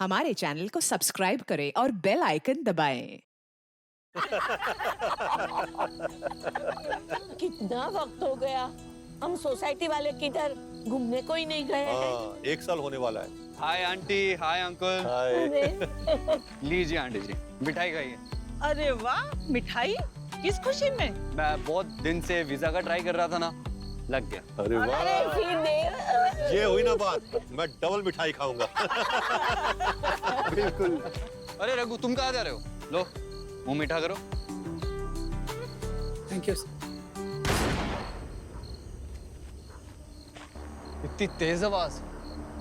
हमारे चैनल को सब्सक्राइब करें और बेल आइकन दबाएं। कितना वक्त हो गया, हम सोसाइटी वाले किधर घूमने को ही नहीं गए हैं। हाँ, 1 साल होने वाला है। Hi aunty, hi uncle. Hi. अरे लीजिए आंटी जी, मिठाई खाइए। अरे वाह, मिठाई किस खुशी में? मैं बहुत दिन से वीजा का ट्राई कर रहा था ना, लग गया। अरे अरे वाह, फिर ये हुई ना बात। मैं डबल मिठाई खाऊंगा। बिल्कुल। अरे रघु, तुम कहाँ जा रहे हो? लो, मुंह मीठा करो। Thank you. इतनी तेज आवाज,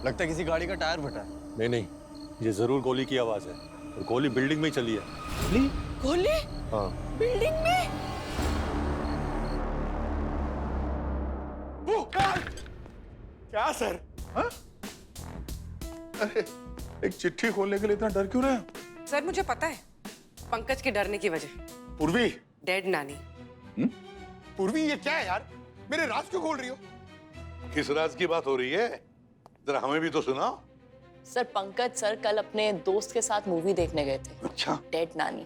लगता है किसी गाड़ी का टायर फटा है। नहीं नहीं, ये जरूर गोली की आवाज है। और गोली बिल्डिंग में ही चली है। गोली हाँ। बिल्डिंग में? क्या सर? हाँ? अरे एक चिट्ठी खोलने के लिए इतना डर क्यों रहे हैं? सर मुझे पता है, पंकज के डरने की वजह पूर्वी। डेड नानी। पूर्वी, ये क्या है यार? मेरे राज क्यों खोल रही हो? किस राज की बात हो रही है? जरा हमें भी तो सुनाओ। सर पंकज सर कल अपने दोस्त के साथ मूवी देखने गए थे, अच्छा। डेड नानी।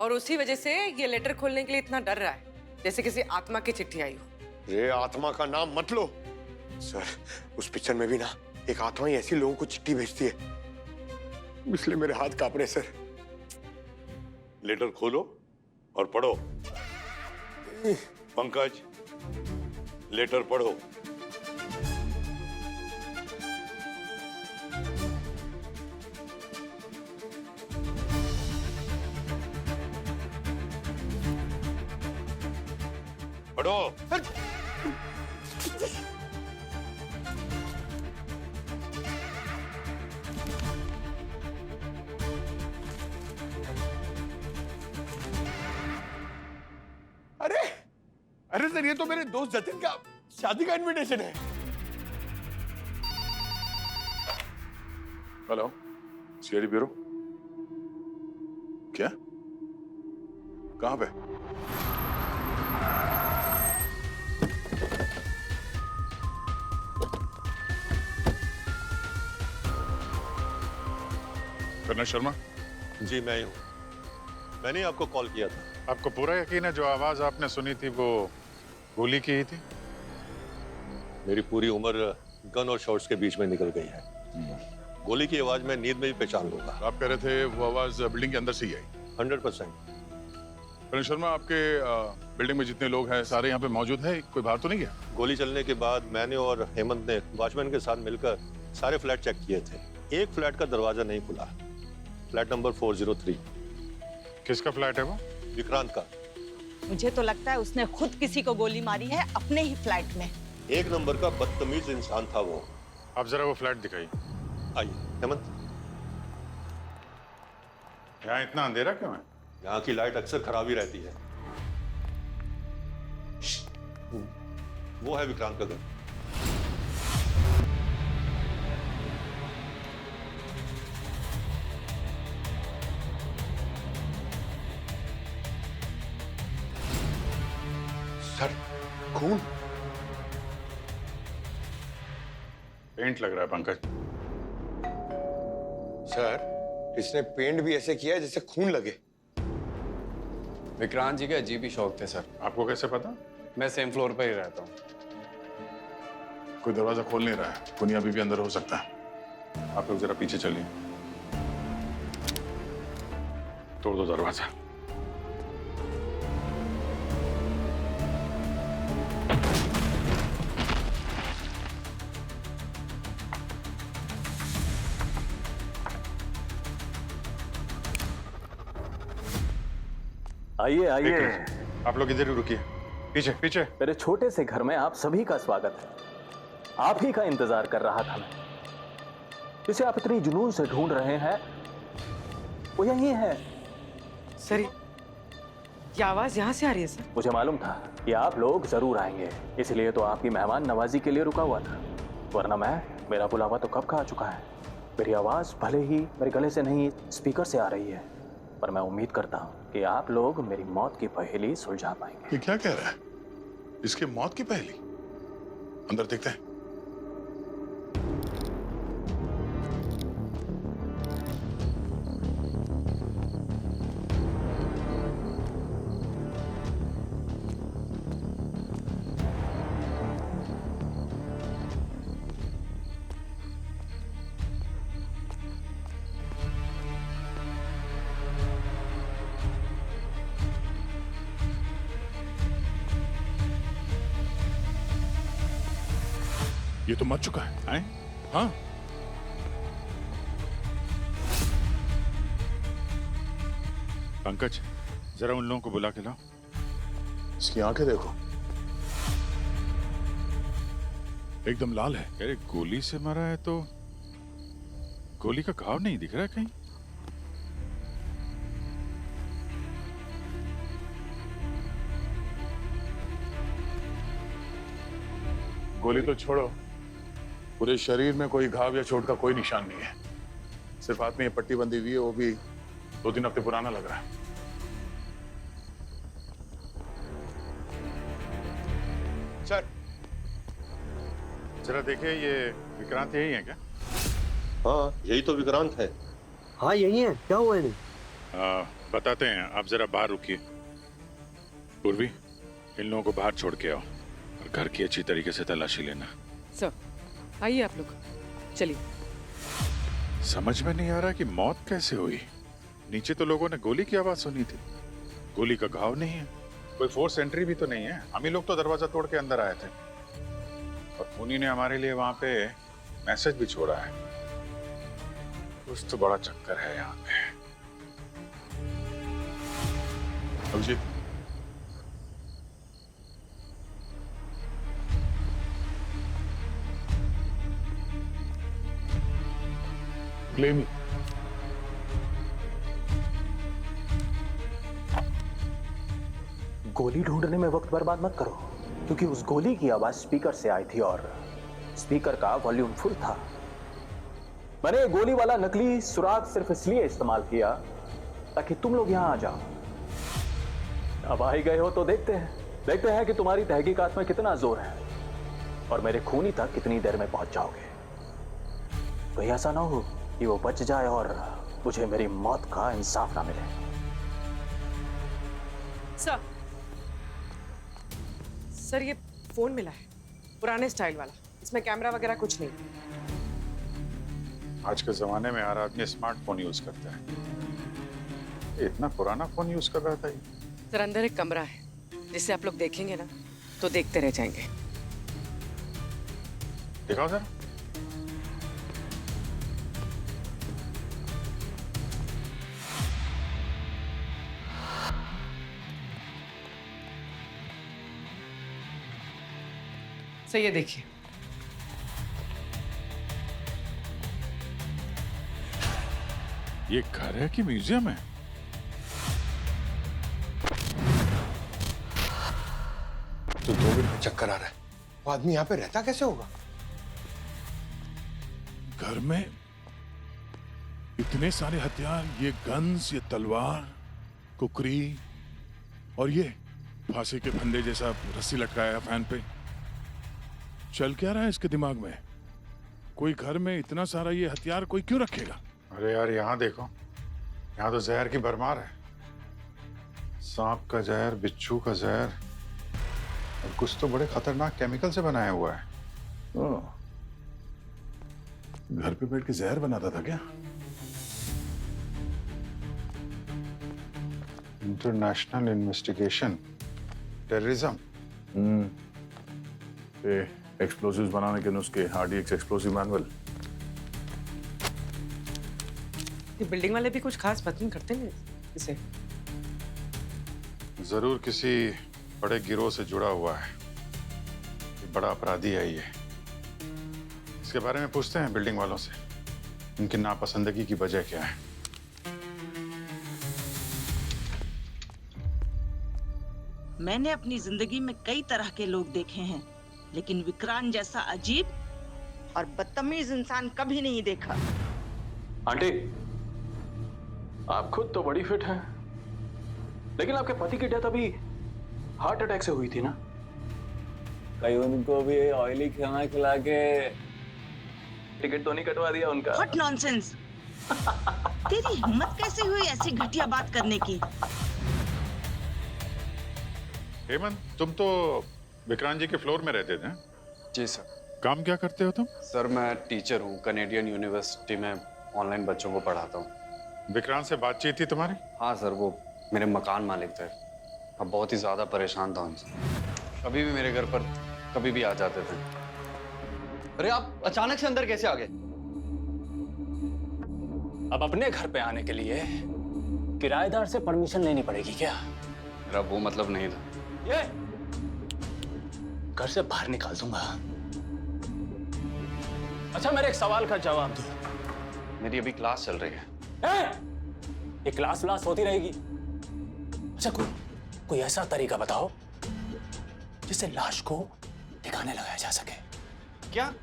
और उसी वजह से ये लेटर खोलने के लिए इतना डर रहा है, जैसे किसी आत्मा की चिट्ठी आई हो। ये आत्मा का नाम मत लो सर। उस पिक्चर में भी ना एक आत्मा ही ऐसी लोगों को चिट्ठी भेजती है, इसलिए मेरे हाथ कांप रहे सर। लेटर खोलो और पढ़ो। पंकज, लेटर पढ़ो। पढ़ो। अरे अरे सर, ये तो मेरे दोस्त जतिन का शादी का इनविटेशन है। Hello, CID bureau. क्या? कहाँ पे? कर्नल शर्मा, जी मैं ही हूँ। मैंने आपको कॉल किया था। आपको पूरा यकीन है जो आवाज आपने सुनी थी वो गोली की ही थी? मेरी पूरी उम्र गन और शॉट्स के बीच में निकल गई है। गोली की आवाज मैं नींद में भी पहचान लूंगा। आप कह रहे थे वो आवाज बिल्डिंग के अंदर से ही आई। 100%। कर्नल शर्मा, आपके बिल्डिंग में जितने लोग हैं सारे यहाँ पे मौजूद है? कोई बाहर तो नहीं गया? गोली चलने के बाद मैंने और हेमंत ने वॉचमैन के साथ मिलकर सारे फ्लैट चेक किए थे। एक फ्लैट का दरवाजा नहीं खुला, फ्लैट नंबर 403। किसका फ्लैट है वो? विक्रांत का। मुझे तो लगता है उसने खुद किसी को गोली मारी है अपने ही फ्लैट में। 1 नंबर का बदतमीज इंसान था वो। आप जरा वो फ्लैट दिखाइए। आइए हेमंत। यहाँ इतना अंधेरा क्यों है? यहाँ की लाइट अक्सर खराब ही रहती है। वो है विक्रांत का घर। सर, खून। पेंट लग रहा है पंकज। सर, इसने पेंट भी ऐसे किया है जैसे खून लगे। विक्रांत जी के अजीब ही शौक थे सर। आपको कैसे पता? मैं सेम फ्लोर पर ही रहता हूँ। कोई दरवाजा खोल नहीं रहा है, कुनी अभी भी अंदर हो सकता है। आप लोग जरा पीछे चलिए, तोड़ दो दरवाजा। आइए आइए। आप लोग इधर ही रुकिए, पीछे पीछे। मेरे छोटे से घर में आप सभी का स्वागत है। आप ही का इंतजार कर रहा था मैं। जिसे आप इतनी जुनून से ढूंढ रहे हैं वो यही है। सर ये आवाज यहाँ से आ रही है सर। मुझे मालूम था कि आप लोग जरूर आएंगे, इसलिए तो आपकी मेहमान नवाजी के लिए रुका हुआ था। वरना मेरा बुलावा तो कब का आ चुका है। मेरी आवाज भले ही मेरे गले से नहीं स्पीकर से आ रही है, पर मैं उम्मीद करता हूँ कि आप लोग मेरी मौत की पहेली सुलझा पाएंगे। ये क्या कह रहा है? इसके मौत की पहेली? अंदर देखते हैं। ये तो मर चुका है? हाँ। पंकज, जरा उन लोगों को बुला के लाओ। इसकी आंखें देखो, एकदम लाल है। अरे गोली से मरा है तो गोली का घाव नहीं दिख रहा है कहीं। गोली तो छोड़ो, पूरे शरीर में कोई घाव या चोट का कोई निशान नहीं है। सिर्फ हाथ में ये पट्टी बंधी हुई है, वो भी 2-3 हफ्ते पुराना लग रहा है। सर, जरा देखिए, ये विक्रांत यही है क्या? हाँ, यही तो विक्रांत है। हाँ यही है, क्या हुआ इन्हें? बताते हैं, आप जरा बाहर रुकिए। पूर्वी, इन लोगों को बाहर छोड़ के आओ और घर की अच्छी तरीके से तलाशी लेना। सर आइए आप लोग, चलिए। समझ में नहीं आ रहा कि मौत कैसे हुई। नीचे तो लोगों ने गोली की आवाज सुनी थी, गोली का घाव नहीं है, कोई फोर्स एंट्री भी तो नहीं है। हम ही लोग तो दरवाजा तोड़ के अंदर आए थे और खूनी ने हमारे लिए वहां पे मैसेज भी छोड़ा है। कुछ तो बड़ा चक्कर है यहाँ पे। अभिजीत, क्लेमी, गोली ढूंढने में वक्त बर्बाद मत करो, क्योंकि उस गोली की आवाज स्पीकर से आई थी और स्पीकर का वॉल्यूम फुल था। मैंने गोली वाला नकली सुराग सिर्फ इसलिए इस्तेमाल किया ताकि तुम लोग यहां आ जाओ। अब आ ही गए हो तो देखते हैं कि तुम्हारी तहकीकात में कितना जोर है और मेरे खूनी तक कितनी देर में पहुंच जाओगे। कहीं ऐसा ना हो कि वो बच जाए और मुझे मेरी मौत का इंसाफ ना मिले। सर ये फोन मिला है, पुराने स्टाइल वाला, इसमें कैमरा वगैरह कुछ नहीं। आज के जमाने में हर आदमी स्मार्टफोन यूज करता है, इतना पुराना फोन यूज कर रहा था ये। सर अंदर एक कमरा है जिसे आप लोग देखेंगे ना तो देखते रह जाएंगे। दिखाओ सर। सर ये देखिए, ये घर है कि म्यूजियम है? तो 2 मिनट में चक्कर आ रहा है। वो आदमी यहाँ पे रहता कैसे होगा? घर में इतने सारे हथियार, ये गन्स, ये तलवार, कुकरी और ये फांसी के फंदे जैसा रस्सी लटकाया फैन पे। चल क्या रहा है इसके दिमाग में? कोई घर में इतना सारा ये हथियार कोई क्यों रखेगा? अरे यार, यहाँ देखो, यहाँ तो जहर की भरमार है। सांप का जहर, बिच्छू का जहर और कुछ तो बड़े खतरनाक केमिकल से बनाया हुआ है। घर पे बैठ के जहर बनाता था क्या? इंटरनेशनल इन्वेस्टिगेशन, टेररिज्म, एक्सप्लोसिव्स बनाने के नुस्खे, RDX एक्सप्लोसिव मैनुअल। ये बिल्डिंग वाले भी कुछ खास पसंद करते हैं इसे। जरूर किसी बड़े गिरोह से जुड़ा हुआ है, ये बड़ा अपराधी है ये। इसके बारे में पूछते हैं बिल्डिंग वालों से, उनकी नापसंदगी की वजह क्या है। मैंने अपनी जिंदगी में कई तरह के लोग देखे हैं, लेकिन विक्रांत जैसा अजीब और बदतमीज इंसान कभी नहीं देखा। आंटी, आप खुद तो बड़ी फिट हैं, लेकिन आपके पति की डेथ अभी हार्ट अटैक से हुई थी ना? कहीं उनको भी ऑयली खाना खिला के टिकट तो नहीं कटवा दिया उनका? What nonsense! तेरी हिम्मत कैसे हुई ऐसी घटिया बात करने की? हेमंत, तुम तो विक्रांत जी के फ्लोर में रहते थे? जी सर। काम क्या करते हो तुम? सर मैं टीचर हूँ, कनेडियन यूनिवर्सिटी में ऑनलाइन बच्चों को पढ़ाता हूँ। विक्रांत से बातचीत थी तुम्हारी? हाँ सर, वो मेरे मकान मालिक थे। अब बहुत ही ज़्यादा परेशान था उनसे, कभी भी मेरे घर पर कभी भी आ जाते थे। अरे आप अचानक से अंदर कैसे आ गए? अब अपने घर पे आने के लिए किराएदार से परमिशन लेनी पड़ेगी क्या? मेरा वो मतलब नहीं था। ये घर से बाहर निकाल दूंगा। अच्छा, मेरे एक सवाल का जवाब दो। मेरी अभी क्लास चल रही है। ये क्लास व्लास होती रहेगी। अच्छा, कोई ऐसा तरीका बताओ जिससे लाश को ठिकाने लगाया जा सके। क्या?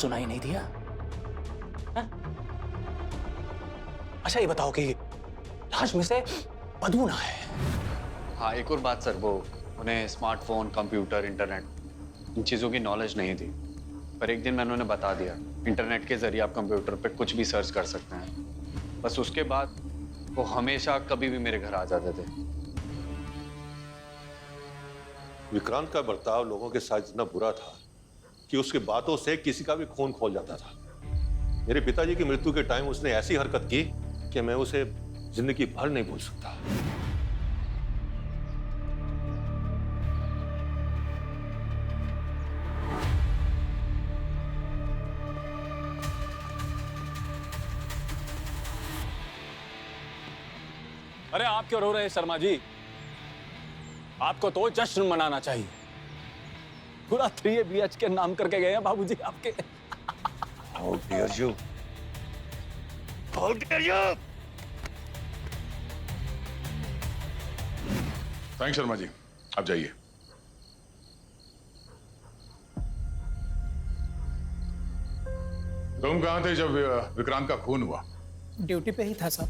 सुनाई नहीं दिया? अच्छा, ये बताओ कि लाश में से बदबू ना है। हाँ, एक और बात सर, वो उन्हें स्मार्टफोन, कंप्यूटर, इंटरनेट इन चीज़ों की नॉलेज नहीं थी। पर एक दिन मैंने उन्हें बता दिया, इंटरनेट के जरिए आप कंप्यूटर पे कुछ भी सर्च कर सकते हैं। बस उसके बाद वो हमेशा कभी भी मेरे घर आ जाते थे। विक्रांत का बर्ताव लोगों के साथ इतना बुरा था कि उसकी बातों से किसी का भी खून खोल जाता था। मेरे पिताजी की मृत्यु के टाइम उसने ऐसी हरकत की कि मैं उसे जिंदगी भर नहीं भूल सकता। अरे आप क्यों रो रहे हैं शर्मा जी? आपको तो जश्न मनाना चाहिए। पूरा 3 BHK नाम करके गए हैं बाबूजी आपके। How dare you? How dare you? Thank Sharma ji, आप जाइए। तुम कहाँ थे जब विक्रांत का खून हुआ? ड्यूटी पे ही था साहब।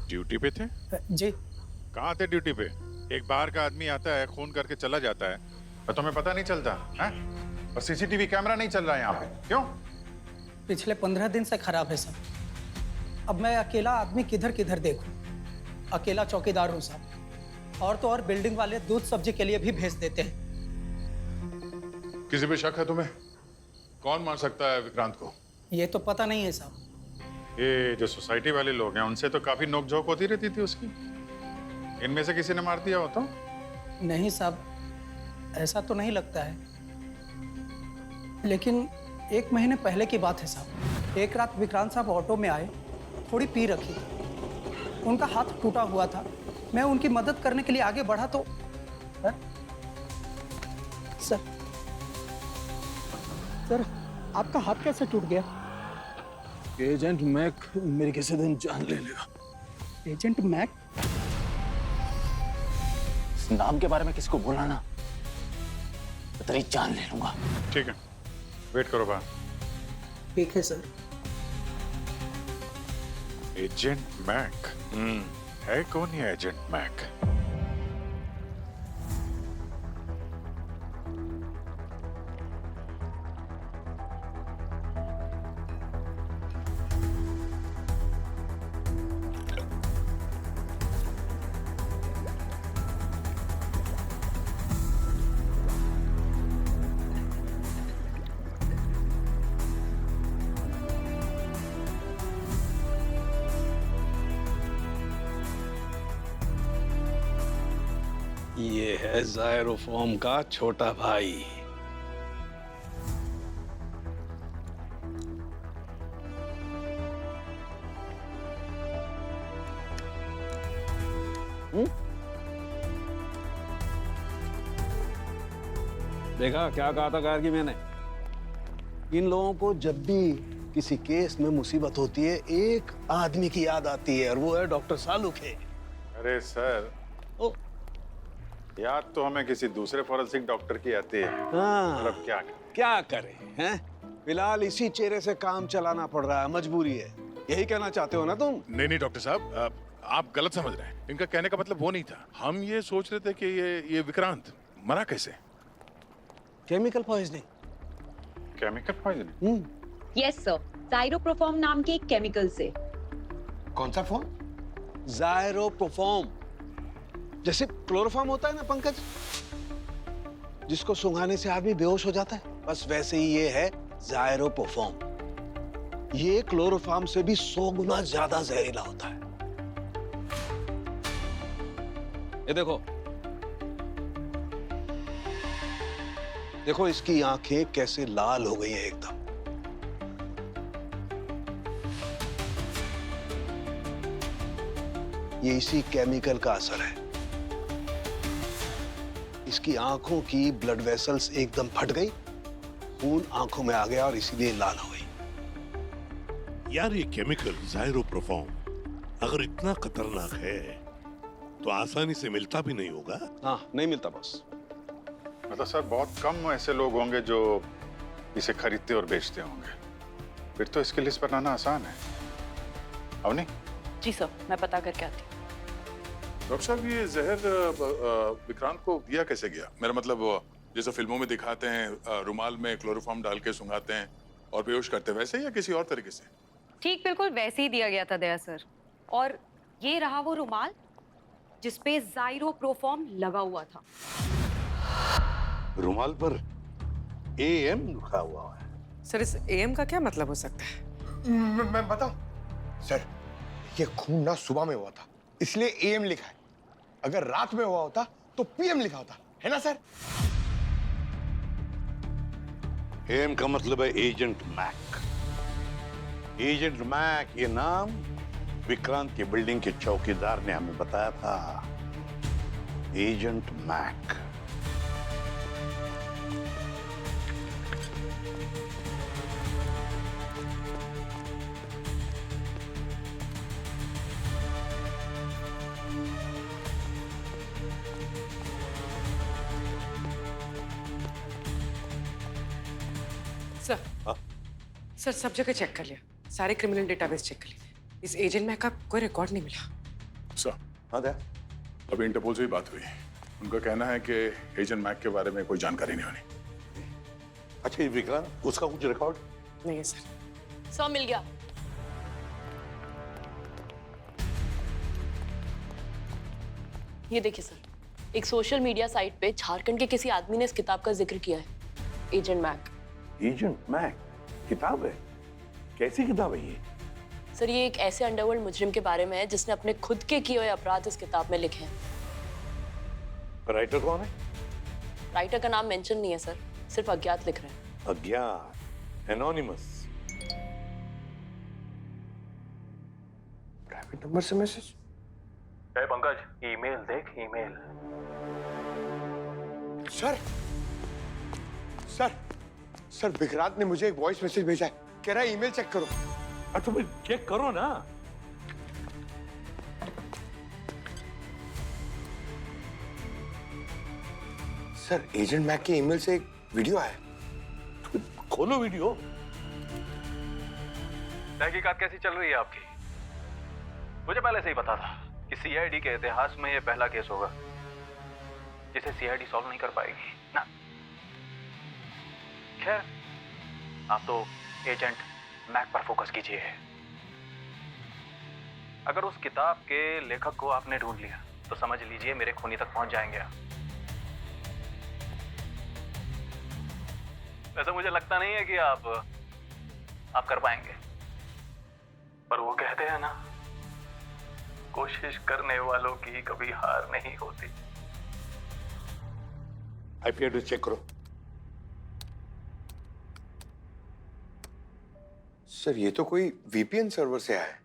ड्यूटी पे थे? जी। कहाँ थे ड्यूटी पे? एक बाहर का आदमी आता है, खून करके चला जाता है, तो तुम्हें पता नहीं चलता है? और CCTV कैमरा नहीं चल रहा है यहाँ पे, क्यों? पिछले 15 दिन से खराब है साहब। अब मैं अकेला आदमी किधर किधर देखूं? अकेला चौकीदार हूं साहब। और तो और बिल्डिंग वाले दूध सब्जी के लिए भी भेज देते हैं। किसी पे शक है तुम्हें? कौन मार सकता है विक्रांत को? ये तो पता नहीं है साहब। ये जो सोसाइटी वाले लोग हैं, उनसे तो काफी नोकझोंक होती रहती थी उसकी। इनमें से किसी ने मार दिया हो तो? नहीं साहब, ऐसा तो नहीं लगता है। लेकिन 1 महीने पहले की बात है साहब। एक रात विक्रांत साहब ऑटो में आए, थोड़ी पी रखी थी। उनका हाथ टूटा हुआ था। मैं उनकी मदद करने के लिए आगे बढ़ा तो सर आपका हाथ कैसे टूट गया? एजेंट मैक मेरी किसी दिन जान ले लेगा। Agent Mac? इस नाम के बारे में किसी को बोला ना तो तेरी जान ले लूंगा। ठीक है, वेट करो बाहर। ठीक है सर। Agent Mac? है कौन ये एजेंट मैक? ये है जायरोफॉर्म का छोटा भाई। देखा क्या कहा था कार की मैंने? इन लोगों को जब भी किसी केस में मुसीबत होती है, एक आदमी की याद आती है और वो है डॉक्टर सालुखे। अरे सर, याद तो हमें किसी दूसरे फॉरेंसिक डॉक्टर की आती है। हाँ, मतलब क्या करें हैं? फिलहाल इसी चेहरे से काम चलाना पड़ रहा है, मजबूरी है। यही कहना चाहते हो ना तुम? नहीं डॉक्टर साहब, आप गलत समझ रहे हैं। इनका कहने का मतलब वो नहीं था। हम ये सोच रहे थे कि ये विक्रांत मरा कैसे? Chemical poisoning. Chemical poisoning? Yes sir, जायरोप्रोफॉर्म नाम के एक केमिकल से। कौन सा फॉर्म? जायरोप्रोफॉर्म। जैसे क्लोरोफॉर्म होता है ना पंकज, जिसको सुंघाने से आदमी बेहोश हो जाता है, बस वैसे ही ये है जायरोप्रोफॉर्म। ये क्लोरोफॉर्म से भी 100 गुना ज्यादा जहरीला होता है। ये देखो, देखो इसकी आंखें कैसे लाल हो गई हैं एकदम। ये इसी केमिकल का असर है। इसकी आंखों की ब्लड वेसल्स एकदम फट गई, खून आंखों में आ गया और इसीलिए लाल हो गई। यार ये केमिकल ज़ाइरोप्रोफॉर्म अगर इतना खतरनाक है तो आसानी से मिलता भी नहीं होगा। हाँ, नहीं मिलता बॉस। मतलब सर बहुत कम ऐसे लोग होंगे जो इसे खरीदते और बेचते होंगे, फिर तो इसकी लिस्ट बनाना आसान है। अवनी? जी सर, मैं पता करके आती हूँ। डॉक्टर साहब ये जहर विक्रांत को दिया कैसे गया? मेरा मतलब जैसे फिल्मों में दिखाते हैं रुमाल में क्लोरोफॉर्म डाल के सुंघाते हैं और बेहोश करते हैं, वैसे या किसी और तरीके से? ठीक बिल्कुल वैसे ही दिया गया था दया सर। और ये रहा वो रुमाल जिसपे ज़ाइरोप्रोफॉर्म लगा हुआ था। रुमाल पर AM लिखा हुआ है। सर इस AM का क्या मतलब हो सकता है? मैं बताऊं सर, ये खून ना सुबह में हुआ था इसलिए AM लिखा है, अगर रात में हुआ होता तो PM लिखा होता, है ना सर? AM का मतलब है एजेंट मैक। एजेंट मैक ये नाम विक्रांत की बिल्डिंग के चौकीदार ने हमें बताया था। Agent Mac. सर सर सब जगह चेक कर लिया, सारे क्रिमिनल डेटाबेस चेक कर लिए, इस एजेंट में का कोई रिकॉर्ड नहीं मिला। सर हाँ दया, अभी इंटरपोल से ही बात हुई। उनका कहना है कि एजेंट मैक के बारे में कोई जानकारी नहीं होनी। अच्छा ये विक्रांत, उसका कुछ रिकॉर्ड नहीं है सर। सर मिल गया। ये देखिए सर, एक सोशल मीडिया साइट पे झारखंड के किसी आदमी ने इस किताब का जिक्र किया है, एजेंट मैक। एजेंट मैक किताब है? कैसी किताब है ये? सर ये एक ऐसे अंडरवर्ल्ड मुजरिम के बारे में है जिसने अपने खुद के किए हुए अपराध इस किताब में लिखे हैं। राइटर कौन है? राइटर का नाम मेंशन नहीं है सर, सिर्फ अज्ञात लिख रहे हैं। अज्ञात, एनोनिमस। प्राइवेट नंबर से मैसेज? पंकज, ईमेल देख, email. Sir sir sir Vikrant ने मुझे एक वॉइस मैसेज भेजा है, कह रहा है ईमेल चेक करो। अच्छा भाई चेक करो ना। सर एजेंट मैक के ईमेल से एक वीडियो आया। खोलो वीडियो। तहकीकात कैसी चल रही है आपकी? मुझे पहले से ही पता था कि CID के इतिहास में ये पहला केस होगा जिसे CID सॉल्व नहीं कर पाएगी ना। खैर, आप तो एजेंट मैक पर फोकस कीजिए। अगर उस किताब के लेखक को आपने ढूंढ लिया तो समझ लीजिए मेरे खूनी तक पहुंच जाएंगे आप। वैसे मुझे लगता नहीं है कि आप कर पाएंगे, पर वो कहते हैं ना, कोशिश करने वालों की कभी हार नहीं होती। IP एड्रेस चेक करो। सर ये तो कोई VPN सर्वर से आया है।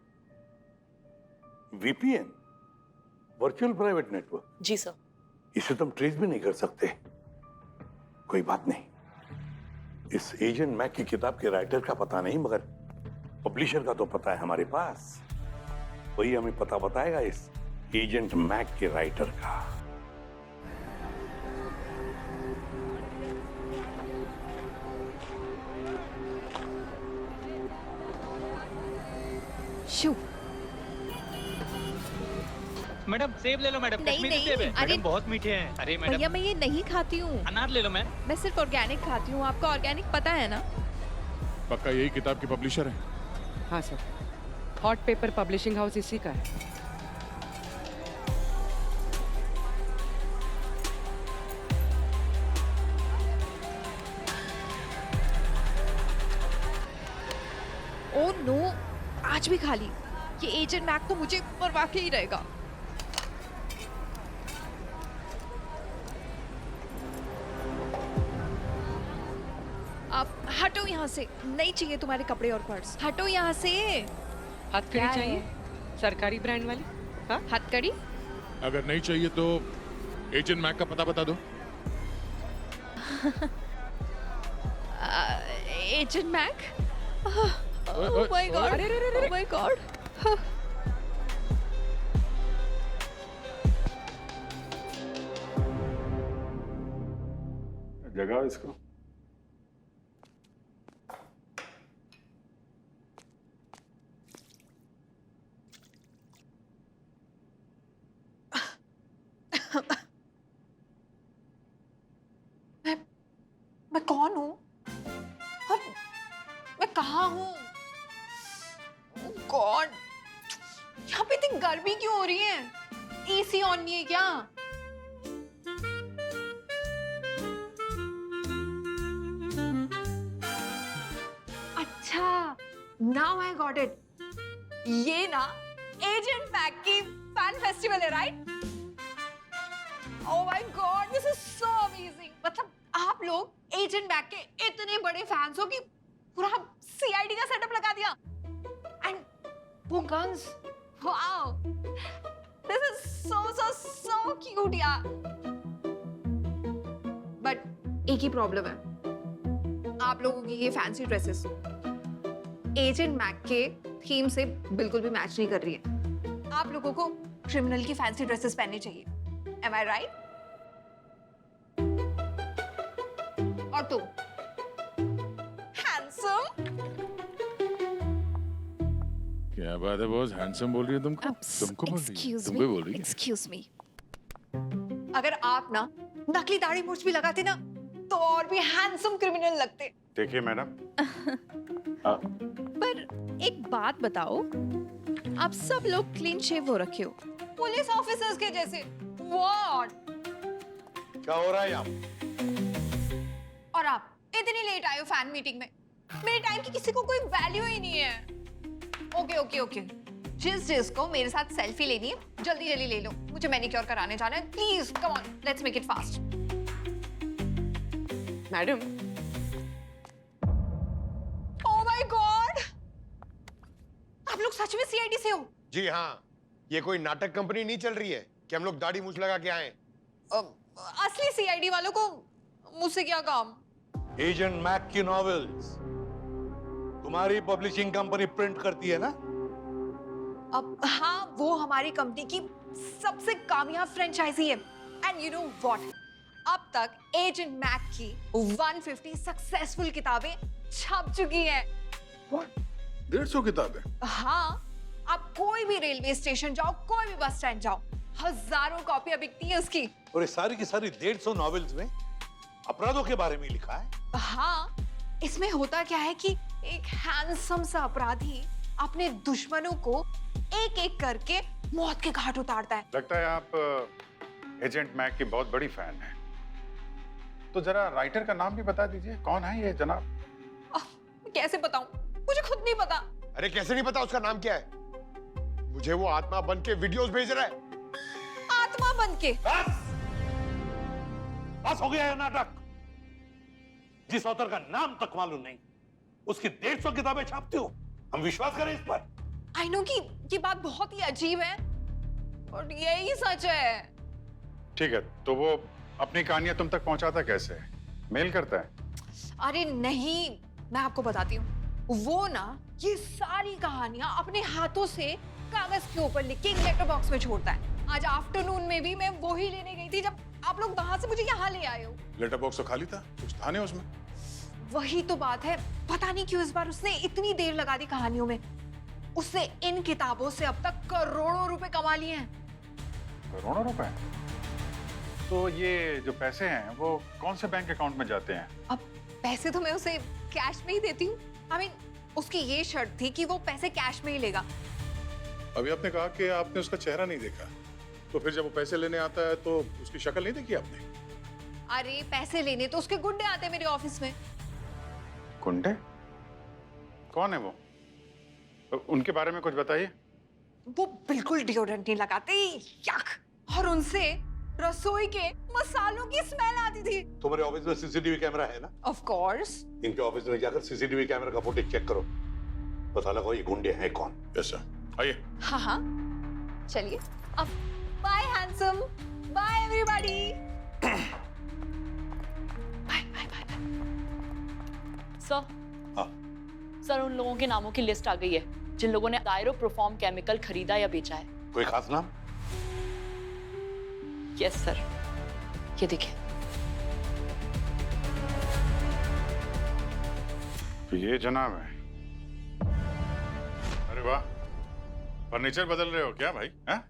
VPN? Virtual private network? जी सर। इसे तुम ट्रेस भी नहीं कर सकते। कोई बात नहीं, इस एजेंट मैक की किताब के राइटर का पता नहीं, मगर पब्लिशर का तो पता है हमारे पास। वही हमें पता बताएगा इस एजेंट मैक के राइटर का। शू मैडम सेब ले लो मैडम। नहीं कश्मीरी नहीं, सेब है अरे मैडम, बहुत मीठे हैं। अरे मैडम भैया मैं ये नहीं खाती हूँ। अनार ले लो मैम। मैं सिर्फ ऑर्गेनिक खाती हूँ, आपको ऑर्गेनिक पता है ना। पक्का यही किताब के पब्लिशर है? हाँ sir, hot paper publishing house इसी का है। ओ नो, आज भी खाली। ये एजेंट मैक तो मुझे मरवा के ही रहेगा। हटो यहाँ से, नहीं चाहिए तुम्हारे कपड़े और पर्स, हटो यहाँ से। हथकड़ी चाहिए? सरकारी ब्रांड वाली? हाँ? हथकड़ी? अगर नहीं चाहिए तो एजेंट मैक का पता बता दो। Agent Mac? Oh my god, oh my god. जगाओ इसको। मैं कौन हूँ और मैं कहाँ हूँ? गॉड, यहाँ पे इतनी गर्मी क्यों हो रही है? एसी ऑन नहीं है क्या? अच्छा, नाउ आई गॉट इट। ये ना एजेंट मैक की फैन फेस्टिवल है, right? Oh my God, this is so amazing. मतलब आप लोग एजेंट मैक के इतने बड़े फैंस हो कि पूरा सीआईडी का सेटअप लगा दिया। एंड वो guns, wow, this is so cute यार। बट एक ही प्रॉब्लम है, आप लोगों की ये फैंसी ड्रेसेस एजेंट मैक के थीम से बिल्कुल भी मैच नहीं कर रही है। आप लोगों को क्रिमिनल की फैंसी ड्रेसेस पहननी चाहिए। Am I right? और तुम हैंडसम? क्या बात है बॉस, हैंडसम बोल रही है तुमको? तुमको बोल रही है? तुमको बोल रही है? Excuse me. अगर आप ना नकली दाढ़ी मूंछ भी लगाते ना तो और भी हैंडसम क्रिमिनल लगते। देखिए मैडम, पर एक बात बताओ, आप सब लोग क्लीन शेव हो रखे हो, पुलिस ऑफिसर्स के जैसे। What? क्या हो रहा है यहाँ? और आप इतनी लेट आए हो फैन मीटिंग में। मेरे टाइम की किसी को कोई वैल्यू ही नहीं है। ओके, जिसको मेरे साथ सेल्फी लेनी है जल्दी ले लो। मुझे मैनिक्योर कराने जाना है। Please come on, let's make it fast. Madam, oh my God, आप लोग सच में सीआईडी से हो? जी हाँ, ये कोई नाटक कंपनी नहीं चल रही है कि हम लोग दाढ़ी मूछ लगा के आए। असली सीआईडी वालों को मुझसे क्या काम? एजेंट मैक की नॉवेल्स तुम्हारी पब्लिशिंग कंपनी प्रिंट करती है ना? अब हाँ, वो हमारी कंपनी की सबसे कामयाब फ्रेंचाइजी है। एंड यू नो व्हाट, अब तक एजेंट मैक की 150 सक्सेसफुल किताबें छप चुकी हैं। 150 किताबें? हाँ, आप कोई भी रेलवे स्टेशन जाओ, कोई भी बस स्टैंड जाओ, हजारों कॉपियां बिकती है उसकी। और ये सारी की सारी 150 नॉवेल्स में अपराधों के बारे में लिखा है? हाँ, इसमें होता क्या है कि एक हैंडसम सा अपराधी अपने दुश्मनों को एक एक करके मौत के घाट उतारता है। लगता है आप एजेंट मैक की बहुत बड़ी फैन है। तो जरा राइटर का नाम भी बता दीजिए, कौन है ये जनाब? कैसे बताऊं, मुझे खुद नहीं पता। अरे कैसे नहीं पता उसका नाम क्या है? मुझे वो आत्मा बन के वीडियोस भेज रहा है। आत्मा बन के? बस हो गया है नाटक। जिस ऑथर का नाम तक मालूम नहीं, उसकी 150 किताबें छापते हो, हम विश्वास करें इस पर? आई नो कि ये बात बहुत ही अजीब है और यही सच है। ठीक है, तो वो अपनी कहानियां तुम तक पहुंचाता कैसे है? मेल करता है? अरे नहीं, मैं आपको बताती हूँ। वो ना ये सारी कहानियां अपने हाथों से कागज के ऊपर लिख के एक लेटर बॉक्स में छोड़ता है। आज आफ्टरनून में भी मैं वो ही लेने गई थी जब आप लोग वहां से मुझे यहाँ ले आए हो। लेटर बॉक्स तो खाली था, कुछ था नहीं उसमें। वही तो बात है, पता नहीं क्यों इस बार उसने इतनी देर लगा दी कहानियों में। उसने इन किताबों से अब तक करोड़ों रुपए कमा लिए हैं। करोड़ों रुपए? तो ये जो पैसे हैं वो कौन से बैंक अकाउंट में जाते हैं? अब पैसे तो मैं उसे कैश में ही देती हूँ। I mean, उसकी ये शर्त थी कि वो पैसे कैश में ही लेगा। अभी आपने कहा कि आपने उसका चेहरा नहीं देखा, तो फिर जब वो पैसे लेने आता है तो उसकी शक्ल नहीं देखी आपने? अरे पैसे लेने तो उसके गुंडे आते हैं मेरे ऑफिस में। गुंडे? कौन है वो? उनके बारे में कुछ बताइए। वो बिल्कुल डिओड्रेंट नहीं लगाते, यक। और उनसे रसोई के मसालों की स्मेल आती थी। तुम्हारे ऑफिस में सीसीटीवी कैमरा है ना? Of course. इनके ऑफिस में जाकर सीसीटीवी कैमरा का फुटेज चेक करो, पता लगाओ ये गुंडे हैं कौन। यस आइए। हाँ हाँ, चलिए अब। Bye handsome, bye everybody. Bye bye bye. Sir, sir उन लोगों के नामों की लिस्ट आ गई है जिन लोगों ने दायरो प्रोफॉर्म केमिकल खरीदा या बेचा है। कोई खास नाम? यस सर, ये देखिए। तो ये जनाब है। अरे वाह, फर्नीचर बदल रहे हो क्या भाई? हैं?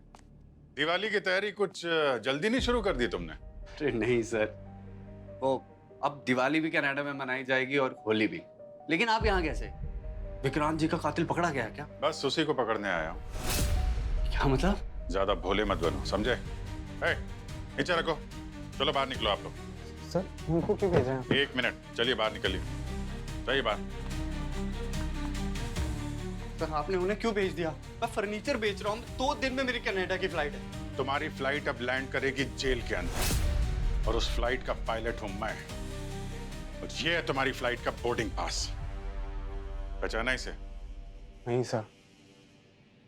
दिवाली की तैयारी कुछ जल्दी नहीं शुरू कर दी तुमने? अरे नहीं सर, वो अब दिवाली भी कनाडा में मनाई जाएगी और होली भी। लेकिन आप यहाँ कैसे? विक्रांत जी का कातिल पकड़ा गया है क्या? बस उसी को पकड़ने आया हूँ। क्या मतलब? ज्यादा भोले मत बनो, समझे? नीचे रखो, चलो बाहर निकलो आप लोग। सर उनको क्यों भेजा है? 1 मिनट, चलिए बाहर निकलिए, जाइए बाहर। सर आपने उन्हें क्यों भेज दिया? मैं फर्नीचर बेच रहा हूँ, 2 दिन में मेरी कनाडा की फ्लाइट है। तुम्हारी फ्लाइट अब लैंड करेगी जेल के अंदर और उस फ्लाइट का पायलट हूं मैं। और ये है तुम्हारी फ्लाइट का बोर्डिंग पास, पहचाना इसे? नहीं सर।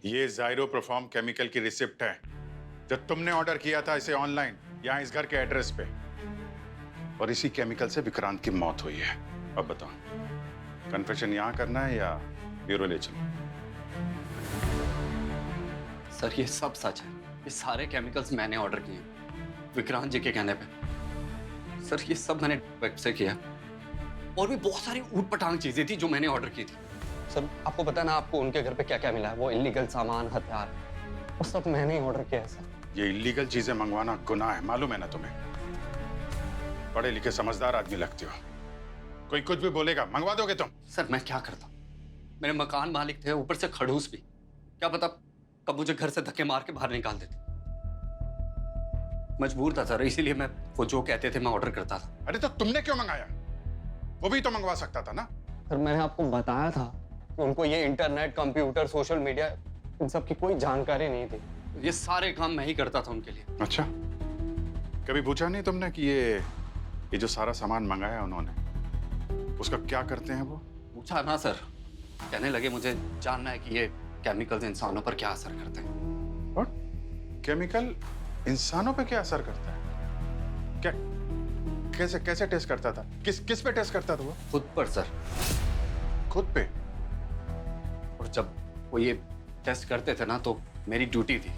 ये जायरो परफॉर्म केमिकल की रिसिप्ट है जो तुमने ऑर्डर किया था इसे ऑनलाइन यहाँ इस घर के एड्रेस पे, और इसी केमिकल से विक्रांत की मौत हुई है। अब बताओ, कन्फेशन यहाँ करना है या ब्यूरो ले चलो? सर ये सब सच है, ये सारे केमिकल्स मैंने ऑर्डर किए हैं विक्रांत जी के कहने पे। सर ये सब मैंने वेब से किया, और भी बहुत सारी ऊट-पटांग चीजें थी जो मैंने ऑर्डर की थी। सर आपको पता ना आपको उनके घर पे क्या क्या मिला है? वो इलीगल सामान, हथियार, वो सब मैंने ही ऑर्डर किया है सर। ये इलीगल चीजें मंगवाना गुनाह है, मालूम है ना तुम्हें? पढ़े लिखे समझदार आदमी लगते हो, कोई कुछ भी बोलेगा मंगवा दोगे तुम? सर मैं क्या करता, मेरे मकान मालिक थे, ऊपर से खड़ूस भी, क्या पता कब मुझे घर से धक्के मार के बाहर निकाल देते। मजबूर था सर, इसीलिए मैं वो जो कहते थे मैं ऑर्डर करता था। अरे तो तुमने क्यों मंगाया? वो भी तो मंगवा सकता था ना? सर मैंने आपको बताया था कि उनको ये इंटरनेट, कंप्यूटर, सोशल मीडिया, इन सब की कोई जानकारी नहीं थी। ये सारे काम मैं ही करता था उनके लिए। अच्छा, कभी पूछा नहीं तुमने कि ये जो सारा सामान मंगाया उन्होंने, उसका क्या करते हैं वो? पूछा ना सर, कहने लगे मुझे जानना है कि ये केमिकल्स इंसानों पर क्या असर करते हैं। और केमिकल इंसानों पे क्या असर करता है? क्या, कैसे कैसे टेस्ट करता था? किस पे टेस्ट करता था वो? खुद पर सर। खुद पे? और जब वो ये टेस्ट करते थे ना तो मेरी ड्यूटी थी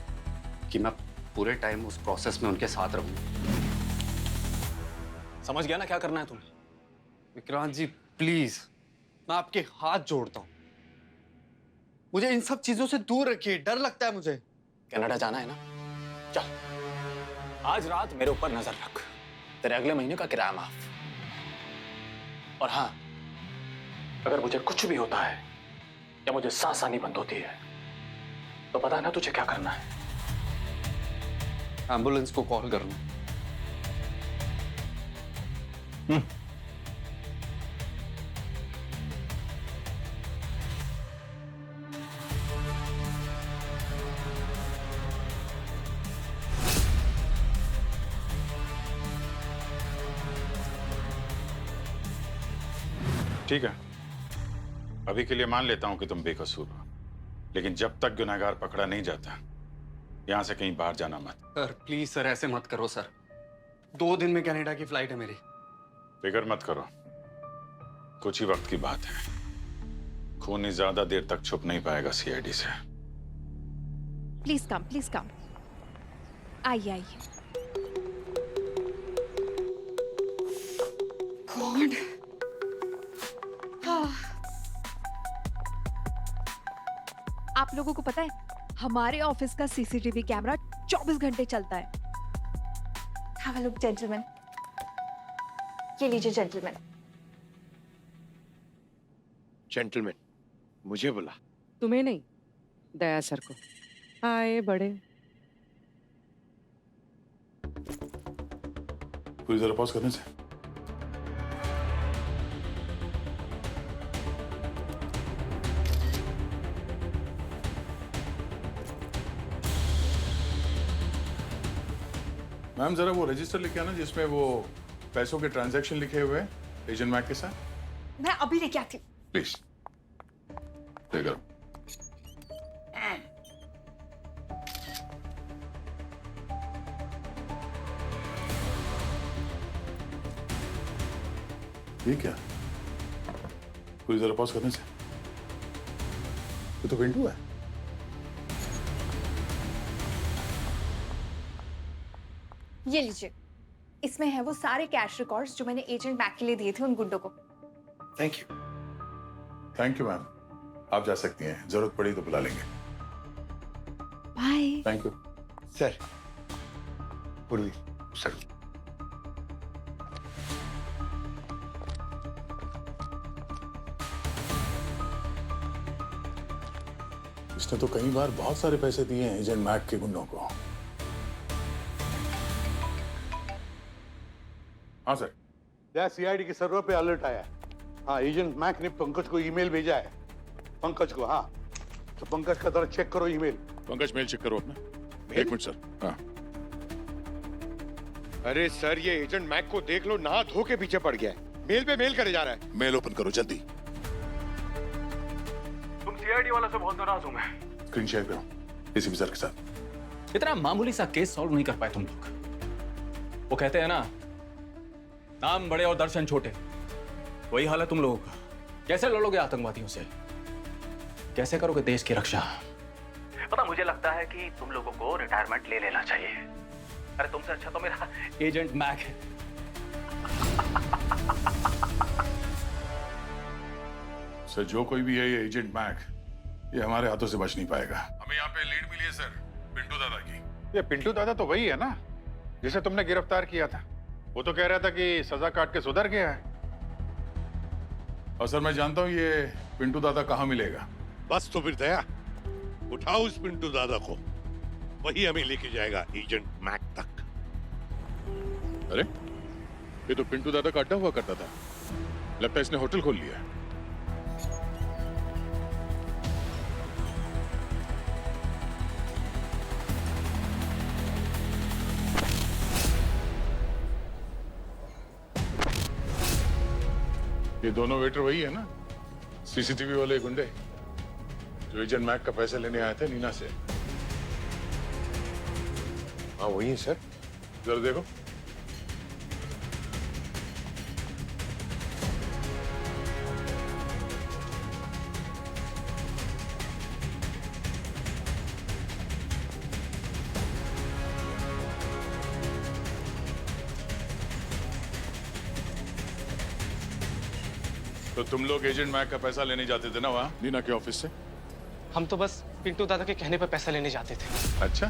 कि मैं पूरे टाइम उस प्रोसेस में उनके साथ रहूं। समझ गया ना क्या करना है तुम्हें? विक्रांत जी प्लीज, मैं आपके हाथ जोड़ता हूं, मुझे इन सब चीजों से दूर रखिए, डर लगता है मुझे। कनाडा जाना है ना? चल आज रात मेरे ऊपर नजर रख, तेरे अगले महीने का किराया माफ। और हाँ, अगर मुझे कुछ भी होता है या मुझे सांस आनी बंद होती है तो पता है ना तुझे क्या करना है? एम्बुलेंस को कॉल करना। ठीक है, अभी के लिए मान लेता हूं कि तुम बेकसूर हो, लेकिन जब तक गुनहगार पकड़ा नहीं जाता यहां से कहीं बाहर जाना मत। सर प्लीज सर, ऐसे मत करो सर, 2 दिन में कनाडा की फ्लाइट है मेरी। फिक्र मत करो, कुछ ही वक्त की बात है। खून ज्यादा देर तक छुप नहीं पाएगा सीआईडी से। Please come. आइए। गॉड। आप लोगों को पता है हमारे ऑफिस का सीसीटीवी कैमरा 24 घंटे चलता है। हैव अ लुक जेंटलमैन, ये लीजिए जेंटलमैन। जेंटलमैन मुझे बुला? तुम्हें नहीं, दया सर को। आए बड़े। कोई जरा पॉज करने से। मैम जरा वो रजिस्टर लिखे आना जिसमें वो पैसों के ट्रांजैक्शन लिखे हुए हैं एजेंट मैक के साथ। मैं अभी लेके आती हूँ। प्लीज देखो। ये क्या? पूरी जरा पॉज करने से ये तो पिंटू है। ये लीजिए, इसमें है वो सारे कैश रिकॉर्ड्स जो मैंने एजेंट मैक के लिए दिए थे उन गुंडों को। Thank you. Thank you ma'am, आप जा सकती हैं, जरूरत पड़ी तो बुला लेंगे। बाय। Thank you sir. पूर्वी सर। इसने तो कई बार बहुत सारे पैसे दिए हैं एजेंट मैक के गुंडों को। हाँ सर। क्या सीआईडी के सर्वर पे अलर्ट आया है? हाँ, एजेंट मैक ने पंकज को ईमेल भेजा है। पंकज को, हाँ, तो पंकज का जरा चेक करो ईमेल। पंकज मेल चेक करो अपना। एक मिनट सर। हाँ। अरे सर, ये एजेंट मैक को देख लो, नहा धो के पीछे पड़ गया है, मेल पे मेल करे जा रहा है। मेल ओपन करो जल्दी। तुम सीआईडी वाला से बहुत नाराज हूं मैं। स्क्रीन शेयर करो एसीपी सर के साथ। इतना मामूली सा केस सॉल्व नहीं कर पाए तुम लोग। वो कहते हैं ना, नाम बड़े और दर्शन छोटे। वही हाल है तुम लोगों का। कैसे लड़ोगे आतंकवादियों से? कैसे करोगे देश की रक्षा? पता, मुझे लगता है कि तुम लोगों को रिटायरमेंट ले लेना चाहिए। अरे तुमसे अच्छा तो मेरा एजेंट मैक है। सर, जो कोई भी है ये एजेंट मैक, ये हमारे हाथों से बच नहीं पाएगा। हमें यहाँ पे लीड मिली है सर, पिंटू दादा की। ये पिंटू दादा तो वही है ना जिसे तुमने गिरफ्तार किया था। वो तो कह रहा था कि सजा काट के सुधर गया है। और सर मैं जानता हूँ ये पिंटू दादा कहाँ मिलेगा। बस तो फिर दया, उठाओ उस पिंटू दादा को, वही हमें लेके जाएगा एजेंट मैक तक। अरे ये तो पिंटू दादा का अड्डा हुआ करता था, लगता है इसने होटल खोल लिया है। ये दोनों वेटर वही है ना, सीसीटीवी वाले गुंडे जो एजेंट मैक का पैसा लेने आए थे नीना से। हाँ वही है सर। जरा देखो। तो तुम लोग एजेंट मैक का पैसा लेने जाते थे ना वहाँ नीना के ऑफिस से? हम तो बस पिंटू दादा के कहने पर पैसा लेने जाते थे। अच्छा,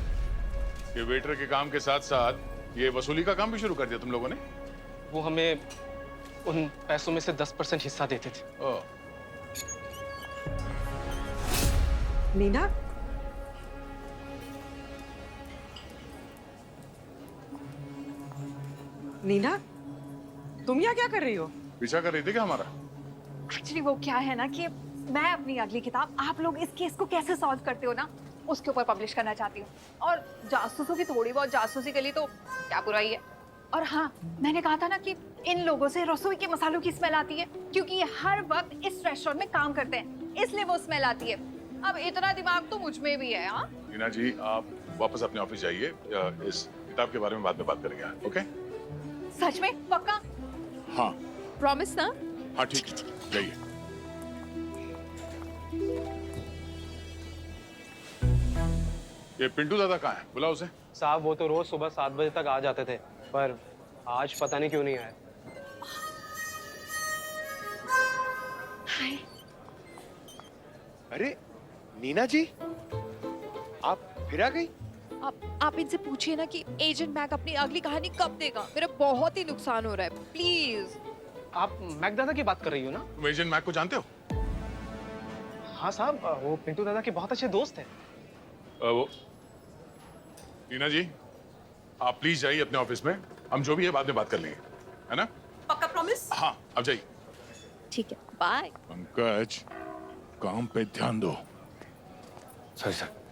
ये वेटर के काम के साथ साथ ये वसूली का काम भी शुरू कर दिया तुम लोगों ने? वो हमें उन पैसों में से 10% हिस्सा देते थे। ओह। नीना, नीना, तुम यहाँ क्या कर रही हो? पीछा कर रही थी क्या हमारा? एक्चुअली वो क्या है ना कि मैं अपनी अगली किताब आप लोग इस केस को कैसे सॉल्व करते हो ना उसके ऊपर पब्लिश करना चाहती हूँ। और जासूसों की थोड़ी बहुत जासूसी के लिए तो क्या बुराई है। और हाँ, मैंने कहा था ना कि इन लोगों से रसोई के मसालों की स्मेल आती है क्योंकि ये हर वक्त इस रेस्टोरेंट में काम करते हैं, इसलिए वो स्मेल आती है। अब इतना दिमाग तो मुझ में भी है। हाँ नीना जी, आप वापस अपने ऑफिस जाइए, इस किताब के बारे में बाद में बात करेंगे। ओके? सच में? पक्का? हाँ। प्रॉमिस ना? हाँ ठीक है, जाइए। ये पिंटू दादा कहाँ है? बुलाओ उसे। साहब वो तो रोज सुबह 7 बजे तक आ जाते थे, पर आज पता नहीं क्यों नहीं आए। हाय। अरे नीना जी, आप फिर आ गई? आप इनसे पूछिए ना कि एजेंट मैक अपनी अगली कहानी कब देगा। मेरा बहुत ही नुकसान हो रहा है, प्लीज। आप मैक दादा की बात कर रही हो ना? तुम एजेंट मैक को जानते हो? हाँ साहब, वो पिंटू दादा के बहुत अच्छे दोस्त हैं। वो नीना जी, आप प्लीज जाइए अपने ऑफिस में, हम जो भी है बाद में बात कर लेंगे, है ना? पक्का प्रॉमिस? हाँ, अब जाइए। ठीक है, बाय। पंकज, काम पे ध्यान दो। सर।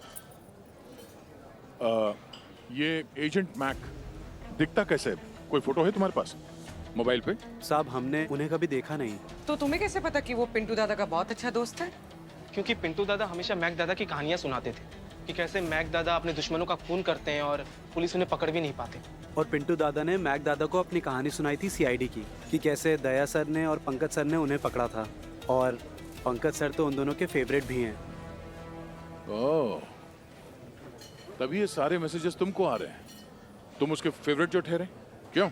ये एजेंट मैक दिखता कैसे है? कोई फोटो है तुम्हारे पास मोबाइल पे? साहब हमने उन्हें कभी देखा नहीं। तो तुम्हें कैसे पता कि वो पिंटू दादा का बहुत अच्छा दोस्त है? क्योंकि पिंटू दादा हमेशा मैक दादा की कहानियां सुनाते थे कि कैसे मैक दादा अपने दुश्मनों का खून करते हैं और पुलिस उन्हें पकड़ भी नहीं पाते। और पिंटू दादा ने मैक दादा को अपनी कहानी सुनाई थी सीआईडी की, कि कैसे दया सर ने और पंकज सर ने उन्हें पकड़ा था, और पंकज सर तो उन दोनों के फेवरेट भी हैं। ओह, तभी ये सारे मैसेजेस तुमको आ रहे हैं। तुम उसके फेवरेट जो ठहरे, क्यों?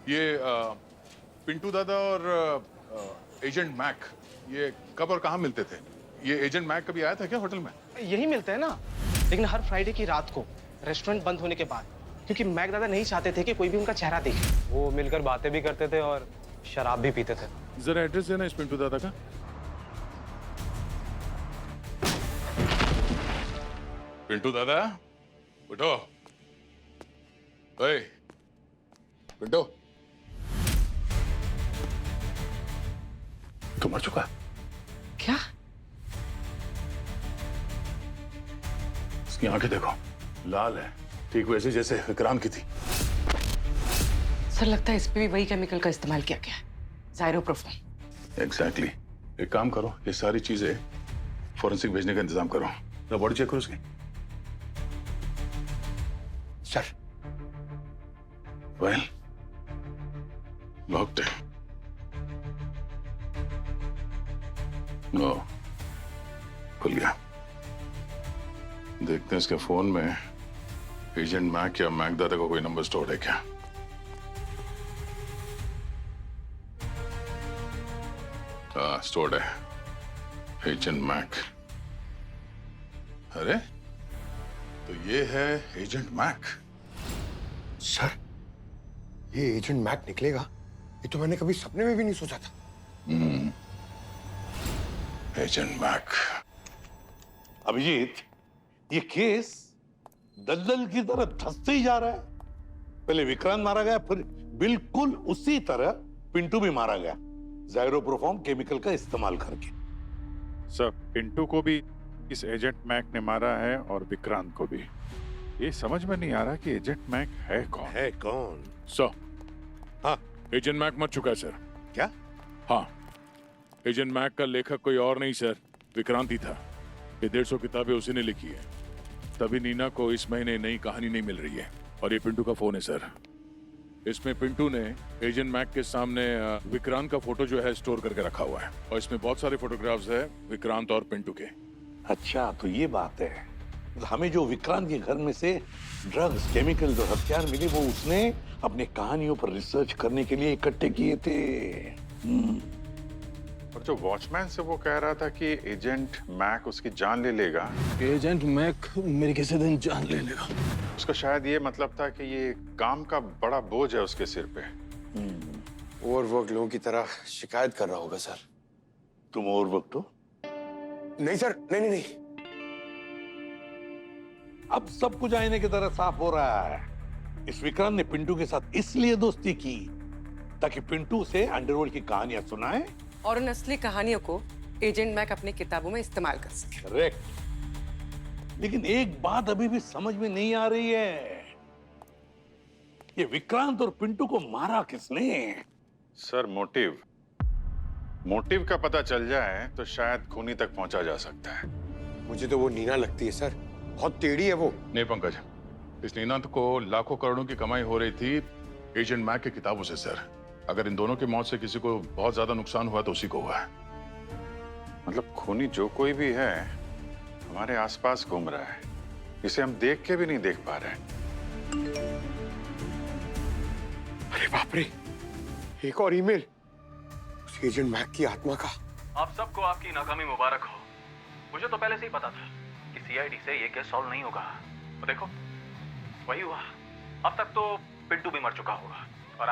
ये पिंटू दादा और एजेंट मैक ये कब और कहाँ मिलते थे? ये एजेंट मैक कभी आया था क्या होटल में? यही मिलते हैं ना, लेकिन हर फ्राइडे की रात को रेस्टोरेंट बंद होने के बाद, क्योंकि मैक दादा नहीं चाहते थे कि कोई भी उनका चेहरा देखे। वो मिलकर बातें भी करते थे और शराब भी पीते थे। जरा एड्रेस देना इस पिंटू दादा का। पिंटू दादा उठो। ओए पिंटू, तू मर चुका। क्या? इसकी आंखें देखो, लाल है, ठीक वैसे जैसे विक्रांत की थी। सर लगता है इस पे भी वही केमिकल का इस्तेमाल किया गया है, जाइरोप्रोफॉर्म। एग्जैक्टली। एक काम करो, ये सारी चीजें फॉरेंसिक भेजने का इंतजाम करो। तो बॉडी चेक करो उसकी। सर। वेल, लॉक्ड है। नो, खुल गया। देखते हैं इसके फोन में एजेंट मैक या मैक दादा का कोई नंबर स्टोर है क्या। हाँ, स्टोर्ड है, एजेंट मैक। अरे तो ये है एजेंट मैक। सर, ये एजेंट मैक निकलेगा, ये तो मैंने कभी सपने में भी नहीं सोचा था। Agent Mac. अभिजीत, ये केस दलदल की तरह धंसते ही जा रहा है। पहले विक्रांत मारा गया, फिर बिल्कुल उसी तरह पिंटू भी मारा गया, जाइरोप्रोफॉर्म केमिकल का इस्तेमाल करके। सर, पिंटू को भी इस एजेंट मैक ने मारा है और विक्रांत को भी। ये समझ में नहीं आ रहा कि एजेंट मैक है कौन। है कौन? सर, हाँ, एजेंट मैक मर चुका है सर। क्या? हाँ, एजेंट मैक का लेखक कोई और नहीं सर, विक्रांत ही था। ये 150 किताबें उसी ने लिखी है। तभी नीना को इस महीने नई कहानी नहीं मिल रही है। और ये पिंटू का फोन है सर। इसमें पिंटू ने एजेंट मैक के सामने विक्रांत का फोटो जो है स्टोर करके रखा हुआ है, और इसमें बहुत सारे फोटोग्राफ्स है विक्रांत और पिंटू के। अच्छा, तो ये बात है। हमें जो विक्रांत के घर में से ड्रग्स, केमिकल, जो हथियार मिले, वो उसने अपने कहानियों पर रिसर्च करने के लिए इकट्ठे किए थे। और जो वॉचमैन से वो कह रहा था कि एजेंट मैक उसकी जान ले लेगा। एजेंट मैक मेरी किसी दिन जान ले लेगा। उसका शायद ये मतलब था कि ये काम का बड़ा बोझ है उसके सिर पे। ओवरवर्क लोगों की तरह शिकायत कर रहा होगा सर। तुम ओवरवर्क तो? नहीं सर, नहीं नहीं नहीं। अब सब कुछ आईने की तरह साफ हो रहा है। इस विक्रांत ने पिंटू के साथ इसलिए दोस्ती की ताकि पिंटू से अंडरवर्ल्ड की कहानियां सुनाए और उन असली कहानियों को एजेंट मैक अपनी किताबों में इस्तेमाल कर सके। करेक्ट। लेकिन एक बात अभी भी समझ में नहीं आ रही है, ये विक्रांत और पिंटू को मारा किसने? सर, मोटिव का पता चल जाए तो शायद खूनी तक पहुंचा जा सकता है। मुझे तो वो नीना लगती है सर, बहुत टेढ़ी है वो। नहीं पंकज, इस नीना को लाखों करोड़ों की कमाई हो रही थी एजेंट मैक की किताबों से सर। अगर इन दोनों की मौत से किसी को बहुत ज्यादा नुकसान हुआ तो उसी को हुआ है। मतलब खूनी जो कोई भी है हमारे आसपास घूम रहा है, इसे हम देख के भी नहीं देख पा रहे हैं। अरे बाप रे, एक और ईमेल उस एजेंट मैक की आत्मा का। आप सबको आपकी नाकामी मुबारक हो। मुझे तो पहले से ही पता था कि सीआईडी से ये केस सॉल्व नहीं होगा। तो देखो, वही हुआ। अब तक तो पिंटू भी मर चुका होगा और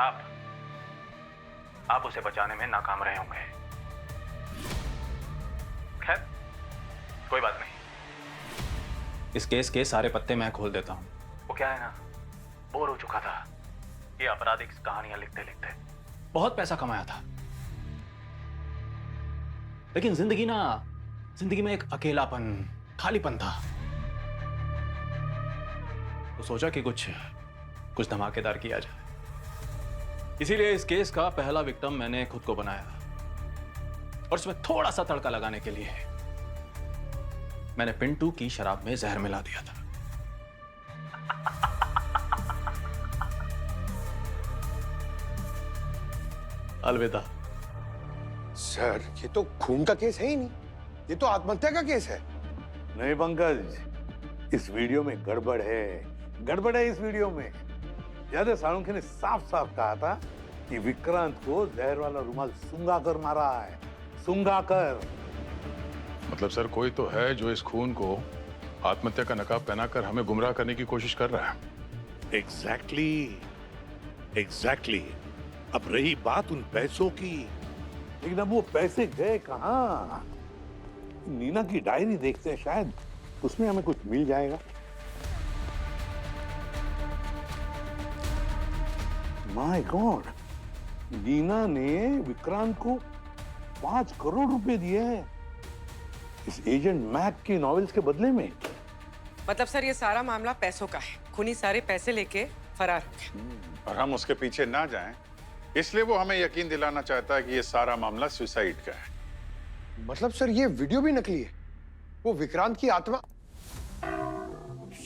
आप उसे बचाने में नाकाम रहे होंगे। खैर, कोई बात नहीं। इस केस के सारे पत्ते मैं खोल देता हूँ। वो क्या है ना, बोर हो चुका था ये आपराधिक कहानियां लिखते लिखते। बहुत पैसा कमाया था, लेकिन जिंदगी में एक अकेलापन, खालीपन था। तो सोचा कि कुछ कुछ धमाकेदार किया जाए। इसीलिए इस केस का पहला विक्टिम मैंने खुद को बनाया, और इसमें थोड़ा सा तड़का लगाने के लिए मैंने पिंटू की शराब में जहर मिला दिया था। अलविदा। सर, ये तो खून का केस है ही नहीं, ये तो आत्महत्या का केस है। नहीं पंकज, इस वीडियो में गड़बड़ है, गड़बड़ है इस वीडियो में। याद है सालुंखे ने साफ साफ कहा था कि विक्रांत को जहर वाला रुमाल सूंघा कर मारा है, सूंघा कर। मतलब सर कोई तो है जो इस खून को आत्महत्या का नकाब पहनाकर हमें गुमराह करने की कोशिश कर रहा है। एग्जैक्टली। अब रही बात उन पैसों की, लेकिन अब वो पैसे गए कहाँ? नीना की डायरी देखते हैं, शायद उसमें हमें कुछ मिल जाएगा। माय गॉड, नीना ने विक्रांत को 5 करोड़ रुपए दिए हैं इस एजेंट मैक की नॉवेल्स के बदले में। मतलब सर ये सारा मामला पैसों का है, खूनी सारे पैसे लेके फरार हो गया। और हम उसके पीछे ना जाएं, इसलिए वो हमें यकीन दिलाना चाहता है कि ये सारा मामला सुसाइड का है। मतलब सर ये वीडियो भी नकली है? वो विक्रांत की आत्मा,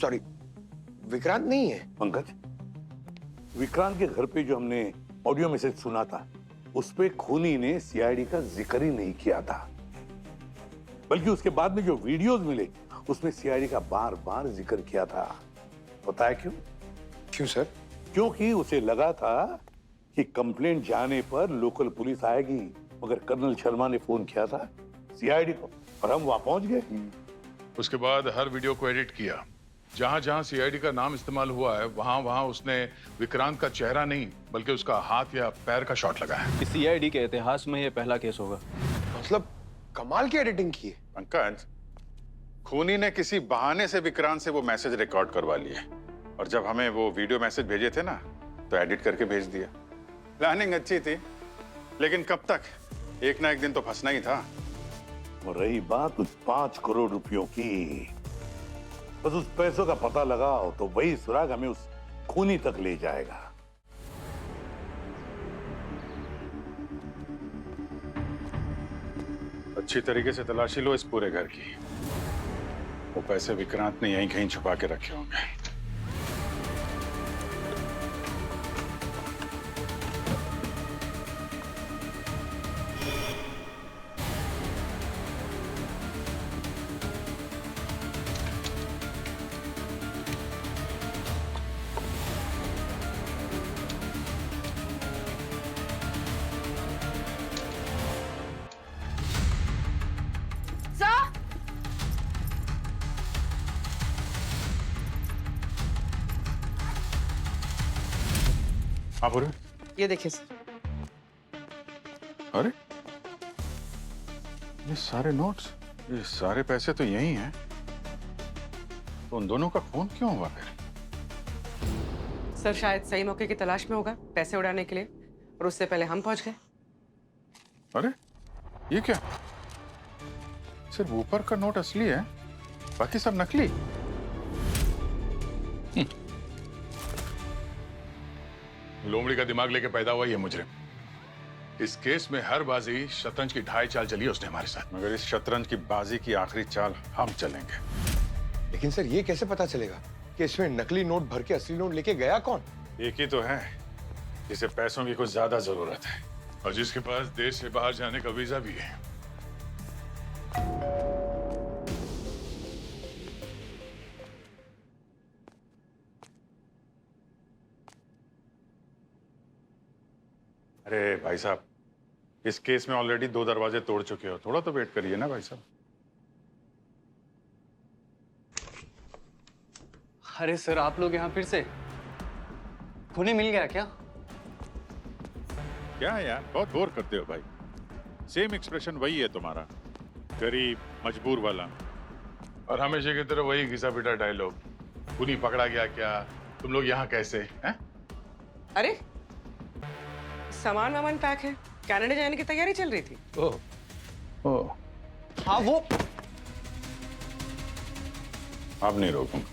सॉरी, विक्रांत नहीं है। पंकज, विक्रांत के घर पे जो हमने ऑडियो मैसेज सुना था, उस पे खूनी ने सीआईडी का जिक्र ही नहीं किया था, बल्कि उसके बाद में जो वीडियोस मिले उसमें सीआईडी का बार बार जिक्र किया था। पता है क्यों? क्यों सर? क्योंकि उसे लगा था कि कंप्लेंट जाने पर लोकल पुलिस आएगी, मगर कर्नल शर्मा ने फोन किया था सीआईडी को और हम वहां पहुंच गए। उसके बाद हर वीडियो को एडिट किया, जहां जहां सीआईडी का नाम इस्तेमाल हुआ है वहां वहां उसने विक्रांत का चेहरा नहीं बल्कि उसका हाथ या पैर का शॉट लगाया है। सीआईडी के इतिहास में ये पहला केस होगा। मतलब कमाल की एडिटिंग की है। पंकज, खूनी ने किसी बहाने से विक्रांत से वो मैसेज रिकॉर्ड करवा लिए, और जब हमें वो वीडियो मैसेज भेजे थे ना, तो एडिट करके भेज दिया। प्लानिंग अच्छी थी, लेकिन कब तक? एक ना एक दिन तो फंसना ही था। और रही बात उस 5 करोड़ रुपयों की, बस उस पैसों का पता लगाओ तो वही सुराग हमें उस खूनी तक ले जाएगा। अच्छी तरीके से तलाशी लो इस पूरे घर की। वो पैसे विक्रांत ने यहीं कहीं छुपा के रखे होंगे। हाँ बोले। ये देखिए सर। अरे ये सारे नोट्स, ये सारे पैसे तो यही हैं। तो उन दोनों का खून क्यों हुआ फिर? सर शायद सही मौके की तलाश में होगा पैसे उड़ाने के लिए, और उससे पहले हम पहुंच गए। अरे ये क्या? सिर्फ ऊपर का नोट असली है, बाकी सब नकली। लोमड़ी का दिमाग लेके पैदा हुआ ये मुजरिम। इस केस में हर बाजी शतरंज की ढाई चाल चली है उसने हमारे साथ। मगर इस शतरंज की बाजी की आखिरी चाल हम चलेंगे। लेकिन सर ये कैसे पता चलेगा कि इसमें नकली नोट भर के असली नोट लेके गया कौन? एक ही तो है जिसे पैसों की कुछ ज्यादा जरूरत है, और जिसके पास देश से बाहर जाने का वीजा भी है। अरे भाई साहब, इस केस में ऑलरेडी 2 दरवाजे तोड़ चुके हो, थोड़ा तो वेट करिए ना भाई साहब। अरे सर, आप लोग यहाँ फिर से? खूनी मिल गया क्या? क्या है यार, बहुत बोर करते हो भाई। सेम एक्सप्रेशन वही है तुम्हारा, गरीब मजबूर वाला। और हमेशा की तरह वही घिसा पिटा डायलॉग, खूनी पकड़ा गया क्या, तुम लोग यहाँ कैसे हैं? अरे सामान वामान पैक है, कनाडा जाने की तैयारी चल रही थी। ओह हाँ वो। अब नहीं रोकूंगा।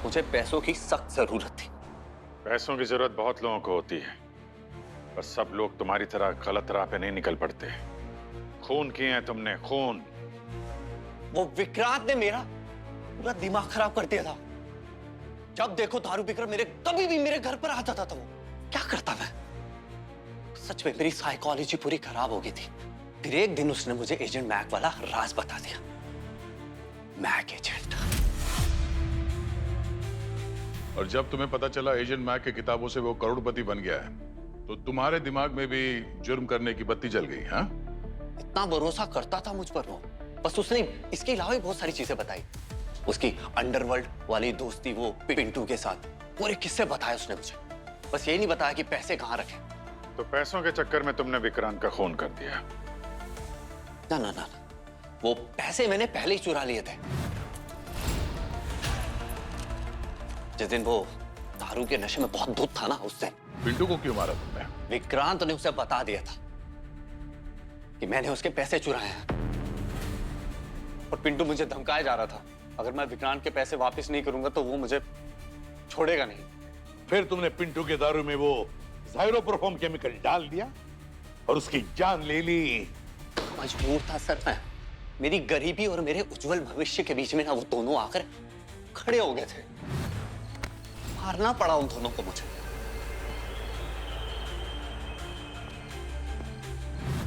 मुझे पैसों की सख्त जरूरत थी। पैसों की जरूरत बहुत लोगों को होती है, पर सब लोग तुम्हारी तरह गलत राह पे नहीं निकल पड़ते। खून किए हैं तुमने, खून। वो विक्रांत ने मेरा पूरा दिमाग खराब कर दिया था। जब देखो दारू पीकर कभी भी मेरे घर पर आता था, तो वो क्या करता मैं? सच में मेरी साइकोलॉजी पूरी खराब हो गई थी। फिर एक दिन उसने मुझे एजेंट मैक वाला राज बता दिया। Mac agent. और जब तुम्हें पता चला एजेंट मैक के किताबों से वो करोड़पति बन गया है, तो तुम्हारे दिमाग में भी जुर्म करने की बत्ती जल गई। हाँ, इतना भरोसा करता था मुझ पर वो। बस उसने इसके अलावा भी बहुत सारी चीजें बताई। उसकी अंडरवर्ल्ड वाली दोस्ती वो पिंटू के साथ, पूरे किस्से बताए उसने मुझे। बस यही नहीं बताया कि पैसे कहाँ रखे। तो पैसों के चक्कर में तुमने विक्रांत का खून कर दिया? ना ना ना, वो पैसे मैंने पहले ही चुरा लिए थे। जिस दिन वो दारू के नशे में बहुत धुत था ना, उस दिन। पिंटू को क्यों मारा तुमने? विक्रांत ने उसे बता दिया था कि मैंने उसके पैसे चुराए हैं। और पिंटू मुझे धमकाया जा रहा था, अगर मैं विक्रांत के पैसे वापस नहीं करूंगा तो वो मुझे छोड़ेगा नहीं। फिर तुमने पिंटू के दारू में वो ज़ाइरोप्रोफॉर्म केमिकल डाल दिया और उसकी जान ले ली। मजबूर था सर मैं। मेरी गरीबी और मेरे उज्जवल भविष्य के बीच में ना वो दोनों आकर खड़े हो गए थे। मारना पड़ा उन दोनों को मुझे।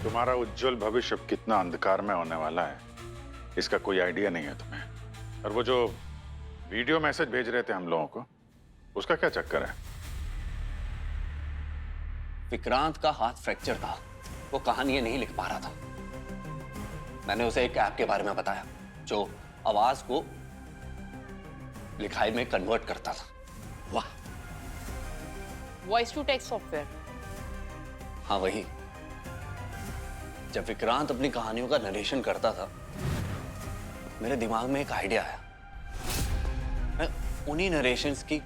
तुम्हारा उज्जवल भविष्य कितना अंधकार में होने वाला है, इसका कोई आइडिया नहीं है तुम्हें। और वो जो वीडियो मैसेज भेज रहे थे हम लोगों को, उसका क्या चक्कर है? विक्रांत का हाथ फ्रैक्चर था, वो कहानियां नहीं लिख पा रहा था। मैंने उसे एक ऐप के बारे में बताया जो आवाज को लिखाई में कन्वर्ट करता था। वाह, वॉइस टू टेक्स्ट सॉफ्टवेयर। हाँ वही। जब विक्रांत अपनी कहानियों का नरेशन करता था, मेरे दिमाग में एक आइडिया आया। मैं उन्हीं नरेशंस की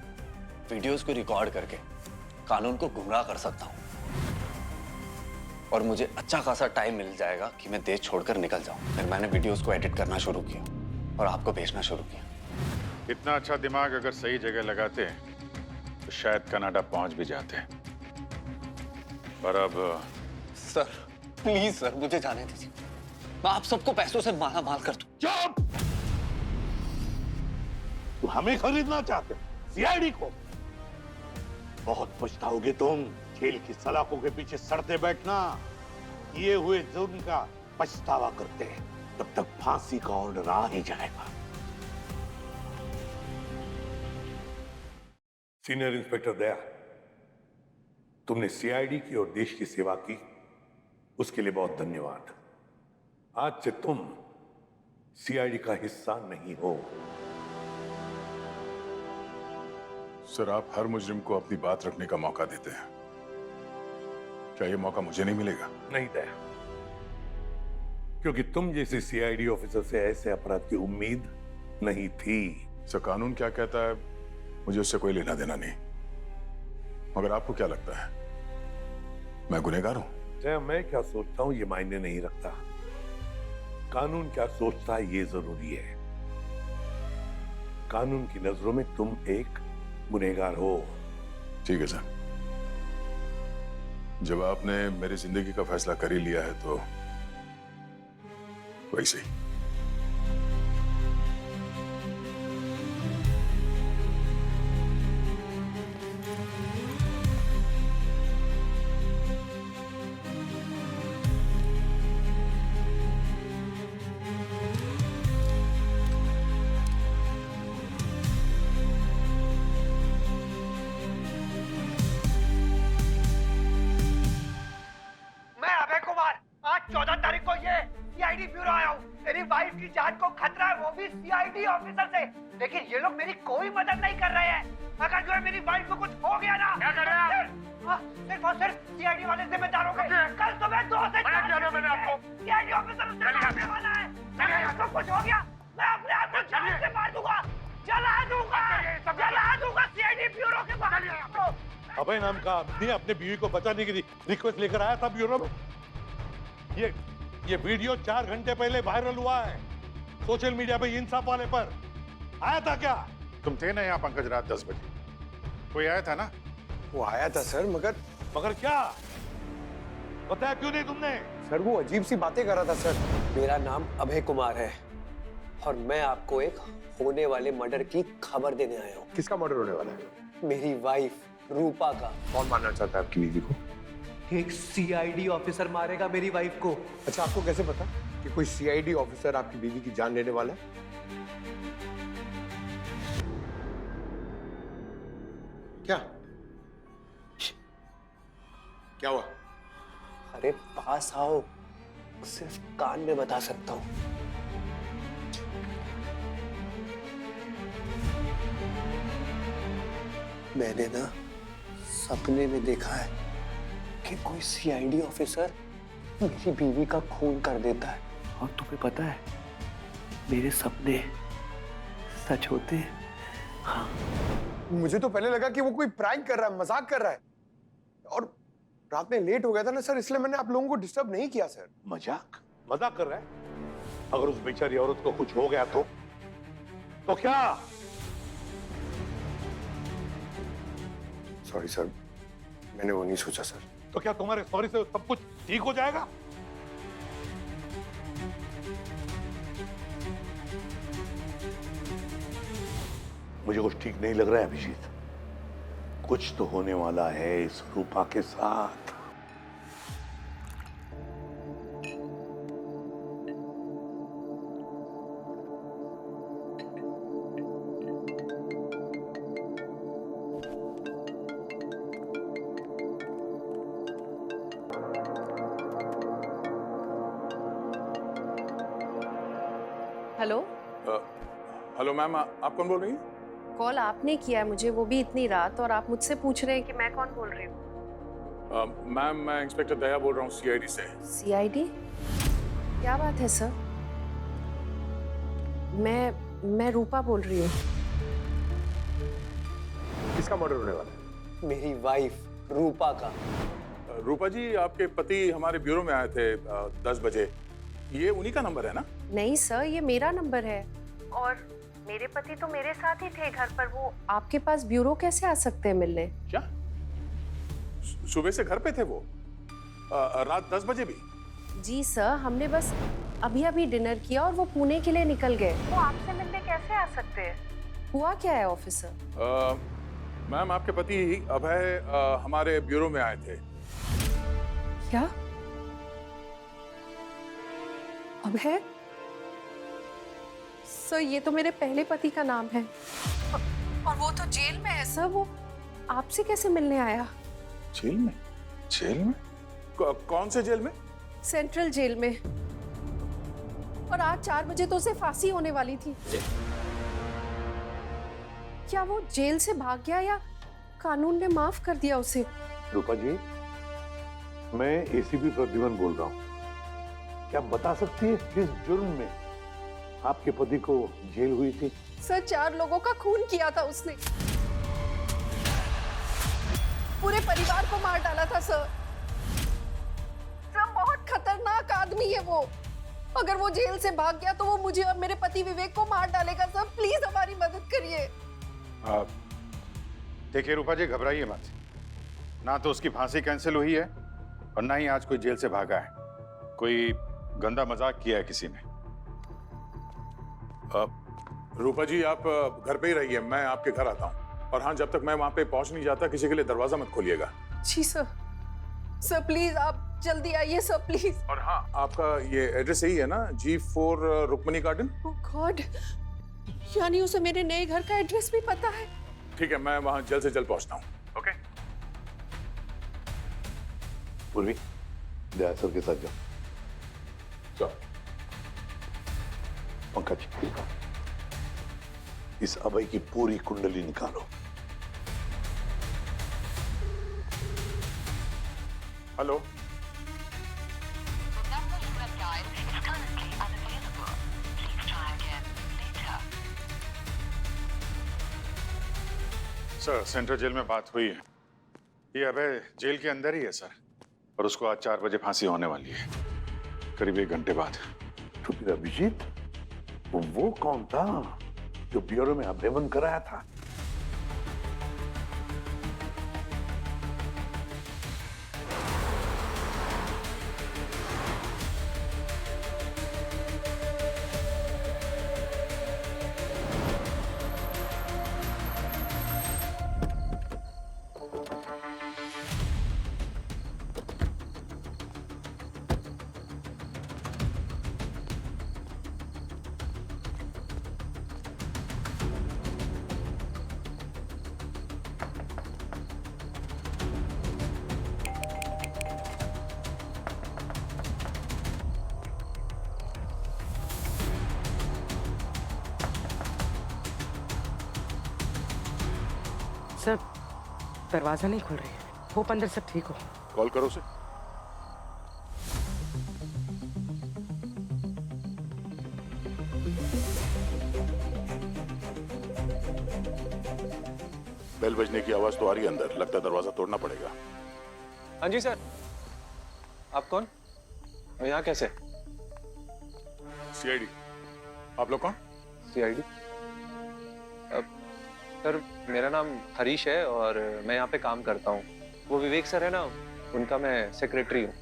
वीडियोस को रिकॉर्ड करके कानून को गुमराह कर सकता हूं, और मुझे अच्छा खासा टाइम मिल जाएगा कि मैं देश छोड़कर निकल जाऊं। फिर मैंने वीडियोस को एडिट करना शुरू किया और आपको भेजना शुरू किया। इतना अच्छा दिमाग अगर सही जगह लगाते तो शायद कनाडा पहुंच भी जाते। पर अब सर प्लीज सर, मुझे जाने दीजिए। मैं आप सबको पैसों से माला माल कर दूं। चुप! तू हमें खरीदना चाहते, सीआईडी को? बहुत पछताओगे तुम। जेल की सलाखों के पीछे सड़ते बैठना, किए हुए जुर्म का पछतावा करते हैं, तब तक फांसी का ऑर्डर आ ही जाएगा। सीनियर इंस्पेक्टर दया, तुमने सीआईडी की और देश की सेवा की, उसके लिए बहुत धन्यवाद। आज से तुम सीआईडी का हिस्सा नहीं हो। सर, आप हर मुजरिम को अपनी बात रखने का मौका देते हैं, क्या ये मौका मुझे नहीं मिलेगा? नहीं दया, क्योंकि तुम जैसे सीआईडी ऑफिसर से ऐसे अपराध की उम्मीद नहीं थी। सर, कानून क्या कहता है मुझे उससे कोई लेना देना नहीं, मगर आपको क्या लगता है मैं गुनहगार हूं? दया, मैं क्या सोचता हूं ये मायने नहीं रखता। कानून क्या सोचता है ये जरूरी है। कानून की नजरों में तुम एक गुनहगार हो। ठीक है सर, जब आपने मेरी जिंदगी का फैसला कर ही लिया है तो वैसे ही। मैं अभय कुमार, आज 14 तारीख को ये सीआईडी ब्यूरो आया हूँ। मेरी वाइफ की जान को खतरा है, वो भी सीआईडी ऑफिसर से। लेकिन ये लोग मेरी कोई मदद नहीं कर रहे हैं। अगर जो है मेरी वाइफ को कुछ हो गया ना, क्या कर रहे हैं? सिर्फ और सिर्फ सीआईडी वाले जिम्मेदार होंगे। कल सुबह 2 से 4 मैंने आपको सीआईडी ऑफिसर उससे मारने वाला है। अगर इसको कुछ हो गया, मैं अपने आप को जान से मार दूंगा, जला दूंगा सीआईडी ब्यूरो के बाहर। अभय नाम का आदमी अपने बीवी को बचाने की रिक्वेस्ट लेकर आया था ब्यूरो में। ये वीडियो 4 घंटे पहले वायरल हुआ है सोशल मीडिया पे, इंसाफ वाले पर आया था क्या? तुम थे ना यहाँ पंकज रात 10 बजे? कोई आया था ना? वो आया था सर, मगर क्या बताया क्यों नहीं तुमने? सर वो अजीब सी बातें कर रहा था सर। मेरा नाम अभय कुमार है और मैं आपको एक होने वाले मर्डर की खबर देने आया हूँ। किसका मर्डर होने वाला है? मेरी वाइफ रूपा का। कौन मारना चाहता है आपकी बीवी को? एक सीआईडी ऑफिसर मारेगा मेरी वाइफ को। अच्छा, आपको कैसे पता कि कोई सीआईडी ऑफिसर आपकी बीवी की जान लेने वाला है? क्या हुआ? अरे पास आओ, सिर्फ कान में बता सकता हूँ। मैंने ना सपने में देखा है कि कोई सीआईडी ऑफिसर मेरी बीवी का खून कर देता है। और तुम्हें पता है मेरे सपने सच होते हैं। हाँ। मुझे तो पहले लगा कि वो कोई प्रैंक कर रहा है, मजाक कर रहा है, और रात में लेट हो गया था ना सर, इसलिए मैंने आप लोगों को डिस्टर्ब नहीं किया सर। मजाक कर रहा है? अगर उस बेचारी औरत को कुछ हो गया तो क्या? सॉरी सर, मैंने वो नहीं सोचा सर। तो क्या तुम्हारे सॉरी से सब कुछ ठीक हो जाएगा? मुझे कुछ ठीक नहीं लग रहा है अभिजीत। कुछ तो होने वाला है इस रूपा के साथ। हेलो। हेलो मैम, आप कौन बोल रही हैं? कॉल आपने किया है मुझे, वो भी इतनी रात, और आप मुझसे पूछ रहे हैं कि मैं कौन बोल रही हूँ। मैम, मैं इंस्पेक्टर दया बोल रहा हूँ सीआईडी से। सीआईडी? क्या बात है सर? मैं रूपा बोल रही हूँ। किसका मर्डर होने वाला है? मेरी वाइफ रूपा का। रूपा जी, आपके पति हमारे ब्यूरो में आए थे 10 बजे। ये उन्हीं का नंबर है ना? नहीं सर, ये मेरा नंबर है, और मेरे पति तो मेरे साथ ही थे घर पर। वो आपके पास ब्यूरो कैसे आ सकते हैं मिलने? क्या सुबह से घर पे थे वो? रात 10 बजे भी? जी सर, हमने बस अभी अभी डिनर किया और वो पुणे के लिए निकल गए। वो आपसे मिलने कैसे आ सकते हैं? हुआ क्या है ऑफिसर? मैम, आपके पति अभय हमारे ब्यूरो में आए थे। क्या? अभय? सर, ये तो मेरे पहले पति का नाम है, और वो तो जेल में है सर। वो आपसे कैसे मिलने आया? जेल में? जेल में? कौन से जेल में? सेंट्रल जेल में। और आज 4 बजे तो उसे फांसी होने वाली थी। क्या वो जेल से भाग गया या कानून ने माफ कर दिया उसे? रूपा जी, मैं एसीपी प्रद्युमन बोल रहा हूँ। क्या बता सकती है किस जुर्म में आपके पति को जेल हुई थी? सर, 4 लोगों का खून किया था उसने। पूरे परिवार को मार डाला था सर। सर, बहुत खतरनाक आदमी है वो। अगर वो जेल से भाग गया तो वो मुझे और मेरे पति विवेक को मार डालेगा। सर, प्लीज हमारी मदद करिए। देखिए रूपा जी, घबराइए मत। ना तो उसकी फांसी कैंसिल हुई है और ना ही आज कोई जेल से भागा है। कोई गंदा मजाक किया है किसी ने। रूपा जी, आप घर पे ही रहिए, मैं आपके घर आता हूँ। और हाँ, जब तक मैं वहां पे पहुंच नहीं जाता किसी के लिए दरवाजा मत खोलिएगा। जी सर। सर प्लीज आप जल्दी आइए सर, प्लीज। और हाँ, आपका ये एड्रेस यही है ना, G4 रुक्मणी गार्डन? ओह गॉड, यानी उसे मेरे नए घर का एड्रेस भी पता है। ठीक है, मैं वहां जल्द से जल्द पहुंचता हूँ। ओके। पूर्वी, दया सर के साथ जाओ। पंकज, इस अभय की पूरी कुंडली निकालो। हेलो। सर, सेंट्रल जेल में बात हुई है। ये अभय जेल के अंदर ही है सर, और उसको आज 4 बजे फांसी होने वाली है, करीब 1 घंटे बाद। तो फिर अभिजीत, वो कौन था जो ब्यूरो में हमने बंद कराया था। सर दरवाजा नहीं खुल रही है, होप अंदर सब ठीक हो। कॉल करो उसे। बेल बजने की आवाज तो आ रही है अंदर, लगता है दरवाजा तोड़ना पड़ेगा। हाँ जी सर। आप कौन और यहाँ कैसे? सीआईडी। आप लोग कौन? सीआईडी? सर मेरा नाम हरीश है और मैं यहाँ पे काम करता हूँ। वो विवेक सर है ना, उनका मैं सेक्रेटरी हूँ।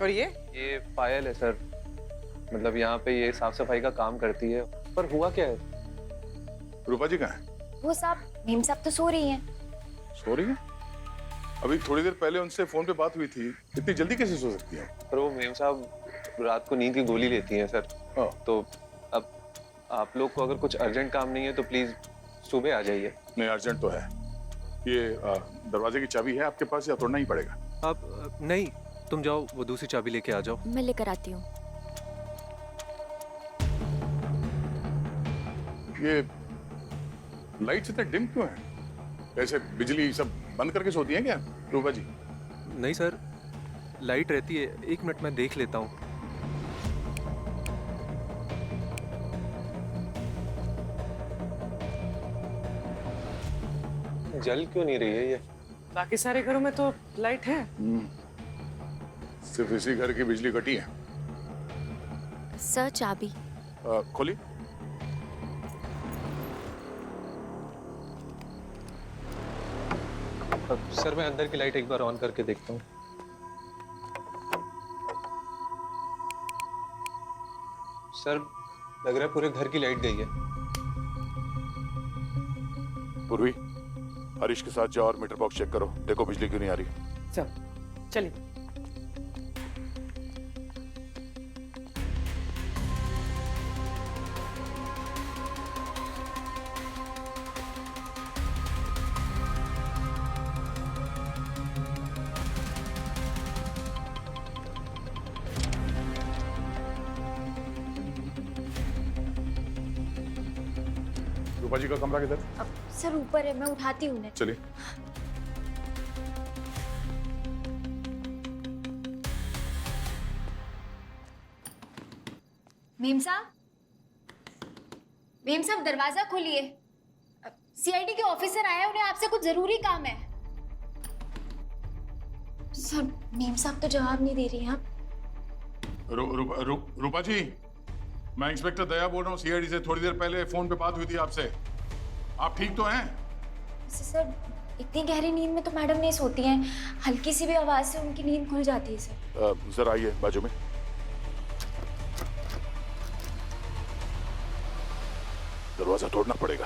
और ये पायल है सर, मतलब यहाँ पे ये साफ सफाई का काम करती है। पर हुआ क्या है? रूपा जी कहाँ है? वो साहब, मेम साहब तो सो रही हैं। सो रही है? अभी थोड़ी देर पहले उनसे फोन पे बात हुई थी, इतनी जल्दी कैसे सो सकती है? पर वो मेम साहब रात को नींद की गोली लेती हैं सर। तो अब आप लोग को अगर कुछ अर्जेंट काम नहीं है तो प्लीज सुबह आ जाइए। नहीं, अर्जेंट तो है। ये दरवाजे की चाबी है आपके पास या तोड़ना ही पड़ेगा? आप नहीं, तुम जाओ वो दूसरी चाबी लेके आ जाओ। मैं लेकर आती हूँ। ये लाइट्स इतने डिम क्यों है? ऐसे बिजली सब बंद करके सोती हैं क्या रूपा जी? नहीं सर, लाइट रहती है। एक मिनट मैं देख लेता हूँ। जल क्यों नहीं रही है ये? बाकी सारे घरों में तो लाइट है। सिर्फ इसी घर की बिजली कटी है। सर चाबी। खोली। सर मैं अंदर की लाइट एक बार ऑन करके देखता हूँ। सर लग रहा है पूरे घर की लाइट गई है। पूर्वी, हरीश के साथ जाओ और मीटर बॉक्स चेक करो, देखो बिजली क्यों नहीं आ रही। चलिए। रूपा जी का कमरा किधर? सर ऊपर है, मैं उठाती हूँ। चलिए। मेम साहब, दरवाजा खोलिए। सीआईडी के ऑफिसर आए, उन्हें आपसे कुछ जरूरी काम है। सर मेम साहब तो जवाब नहीं दे रही हैं। रूपा जी, मैं इंस्पेक्टर दया बोल रहा हूँ सीआईडी से। थोड़ी देर पहले फोन पे बात हुई थी आपसे। आप ठीक तो हैं? सर इतनी गहरी नींद में तो मैडम नहीं सोती हैं। हल्की सी भी आवाज से उनकी नींद खुल जाती है सर। जरा आइए बाजू में। दरवाजा तोड़ना पड़ेगा।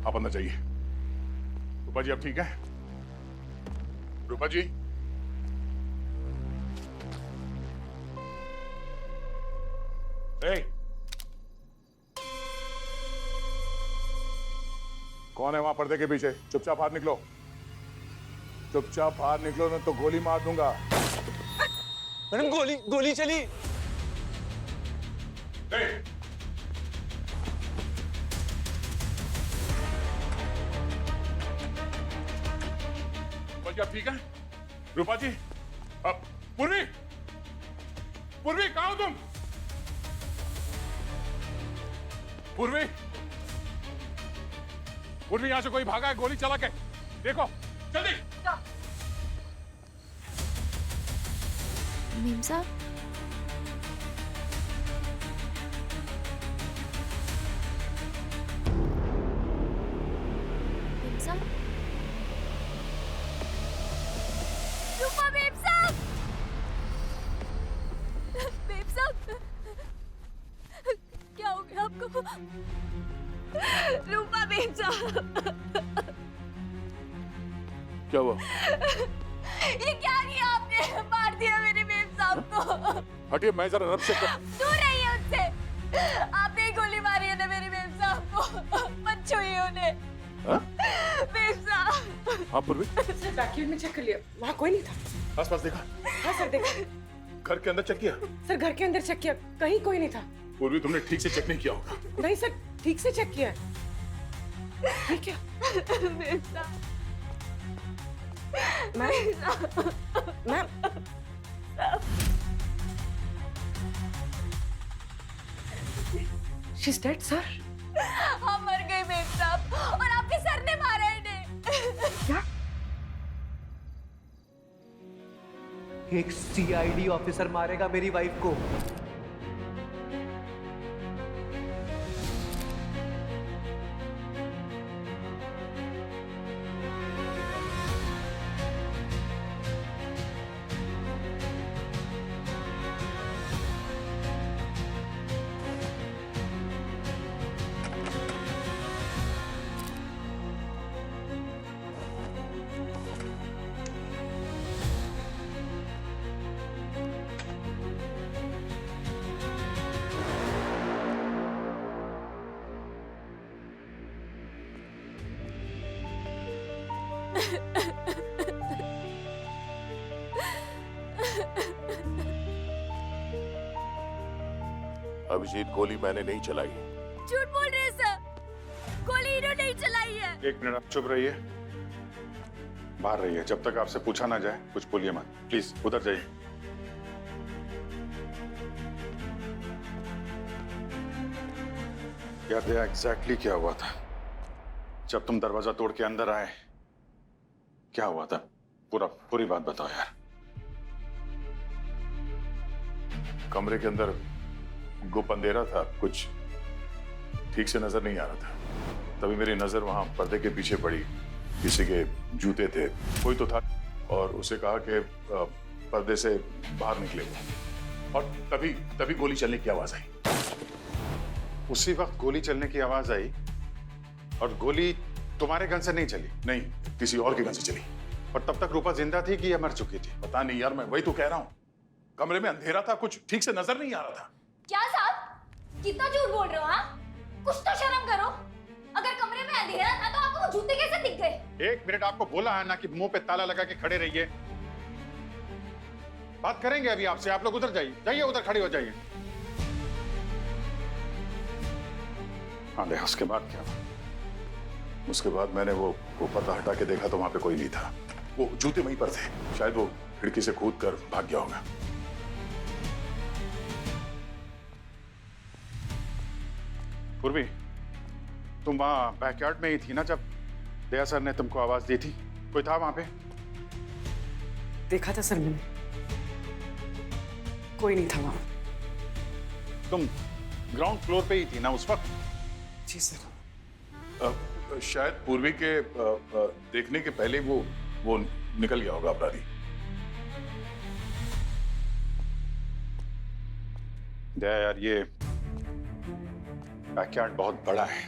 आप अंदर जाइए। रूपा जी आप ठीक हैं? रूपा जी, कौन है वहां पर्दे के पीछे? चुपचाप बाहर निकलो। चुपचाप बाहर निकलो, ना तो गोली मार दूंगा। मैडम गोली चली। रूपा जी आप ठीक हैं? रूपा जी, पूर्वी कहाँ हो तुम? पूर्वी यहां से कोई भागा है, गोली चला के देखो जल्दी। मेम साहब, रूपा मेम साहब, क्या हुआ? ये क्या किया आपने? मार दिया मेरे मेम साहब को। हटिए, मैं जरा नर्व चेक कर। दूर रहिए उनसे। आपने ही गोली मारी है ना मेरे मेम साहब को। मत छूइए उन्हें। हाँ? मेम साहब। हाँ पूर्वी, सर बैकयार्ड में चेक कर लिया, वहाँ कोई नहीं था। आसपास देखा? हाँ सर देखा। घर के अंदर चेक किया? सर घर के अंदर चेक किया, कहीं कोई नहीं था। पूर्वी, तुमने ठीक से चेक नहीं किया होगा। नहीं सर, ठीक से चेक किया है। ठीक है मेम साहब, मैम She's dead, sir. हम मर गए मेम साहब, और आपके सर ने मारा इन्हें। क्या? एक सीआईडी ऑफिसर मारेगा मेरी वाइफ को। अभिजीत, गोली मैंने नहीं चलाई। झूठ बोल रहे हैं सर, गोली इन्होंने नहीं चलाई है। एक मिनट, आप चुप रहिए, बाहर रहिए, जब तक आपसे पूछा ना जाए कुछ बोलिए मत। प्लीज उधर जाइए। यार दया, एग्जैक्टली क्या हुआ था जब तुम दरवाजा तोड़ के अंदर आए? क्या हुआ था? पूरी बात बताओ यार। कमरे के अंदर गुप अंधेरा था, कुछ ठीक से नजर नहीं आ रहा था। तभी मेरी नजर वहां पर्दे के पीछे पड़ी, किसी के जूते थे, कोई तो था, और उसे कहा कि पर्दे से बाहर निकले वो, और तभी गोली चलने की आवाज आई। उसी वक्त गोली चलने की आवाज आई, और गोली तुम्हारे गन से नहीं चली? नहीं, किसी और के गन से चली। और तब तक रूपा जिंदा थी कि या मर चुकी थी? पता नहीं यार, मैं वही तो कह रहा हूँ। कमरे में अंधेरा था, कुछ ठीक से नजर नहीं आ रहा था। क्या साहब, कितना झूठ बोल रहे हो? हाँ, कुछ तो शर्म करो। अगर कमरे में अंधेरा था तो आपको वो जूते कैसे दिख गए? एक मिनट, आपको बोला है ना कि मुंह पे ताला लगा के खड़े रहिए। बात करेंगे अभी आपसे, आप लोग उधर जाइए, उधर खड़े हो जाइए। हाँ दे, उसके बाद क्या? उसके बाद मैंने वो पर्दा हटा के देखा तो वहां पे कोई नहीं था। वो जूते वहीं पर थे, शायद वो खिड़की से कूद कर भाग गया होगा। पूर्वी, तुम वहां बैकयार्ड में ही थी ना जब दया सर ने तुमको आवाज दी थी? कोई था वहां पे? देखा था सर मैंने, कोई नहीं था वहां। तुम ग्राउंड फ्लोर पे ही थी ना उस वक्त? जी सर। शायद पूर्वी के देखने के पहले वो निकल गया होगा अपराधी। दया यार, ये बैकयार्ड बहुत बड़ा है,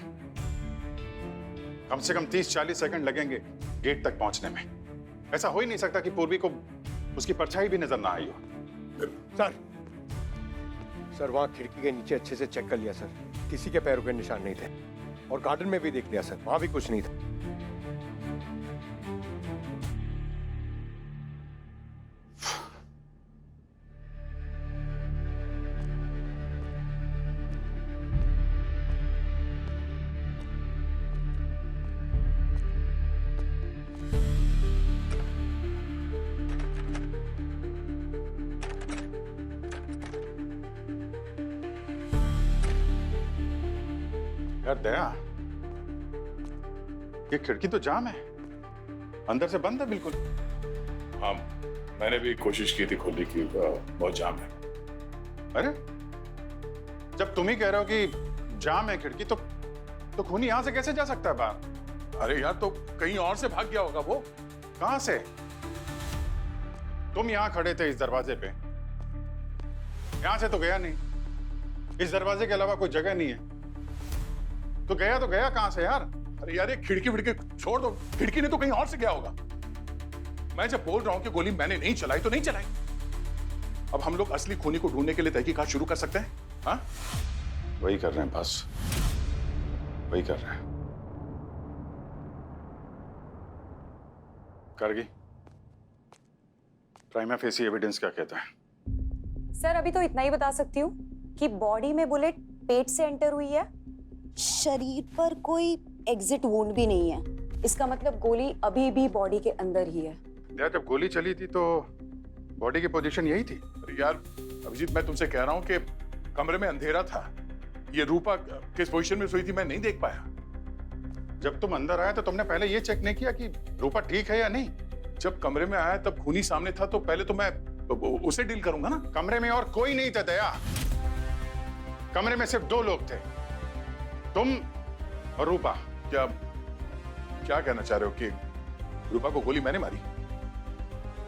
कम से कम 30-40 सेकंड लगेंगे गेट तक पहुंचने में। ऐसा हो ही नहीं सकता कि पूर्वी को उसकी परछाई भी नजर ना आई हो। सर वहां खिड़की के नीचे अच्छे से चेक कर लिया सर, किसी के पैरों के निशान नहीं थे, और गार्डन में भी देख लिया सर, वहां भी कुछ नहीं था। यार दया, ये खिड़की तो जाम है, अंदर से बंद है बिल्कुल। हाँ, मैंने भी कोशिश की थी खोलने की, बहुत जाम है। अरे जब तुम ही कह रहे हो कि जाम है खिड़की, तो खूनी यहां से कैसे जा सकता है बाहर? अरे यार, तो कहीं और से भाग गया होगा वो। कहां से? तुम यहां खड़े थे इस दरवाजे पे, यहां से तो गया नहीं। इस दरवाजे के अलावा कोई जगह नहीं है। तो गया कहां से यार? अरे यार, ये खिड़की विड़की छोड़ दो, खिड़की ने तो कहीं और से गया होगा। मैं जब बोल रहा हूं कि गोली मैंने नहीं चलाई तो नहीं चलाई। अब हम लोग असली खूनी को ढूंढने के लिए तहकीकात शुरू कर सकते हैं। हाँ, वही कर रहे हैं बस, वही कर रहे हैं। करगी, प्राइमा फेसी एविडेंस क्या कहता है? सर अभी तो इतना ही बता सकती हूँ कि बॉडी में बुलेट पेट से एंटर हुई है, शरीर पर कोई एग्जिट वुंड भी नहीं है। इसका मतलब गोली अभी भी बॉडी के अंदर ही है। यार जब गोली चली थी तो बॉडी की पोजीशन यही थी। अरे यार अभिजीत, मैं तुमसे कह रहा हूं कि कमरे में अंधेरा था, ये रूपा किस पोजीशन में सोई थी मैं नहीं देख पाया। जब तुम अंदर आए तो तुमने पहले ये चेक नहीं किया कि रूपा ठीक है या नहीं? जब कमरे में आया तब खूनी सामने था तो पहले तो मैं उसे डील करूंगा ना। कमरे में और कोई नहीं था दया, कमरे में सिर्फ 2 लोग थे, तुम और रूपा। क्या कहना चाह रहे हो कि रूपा को गोली मैंने मारी?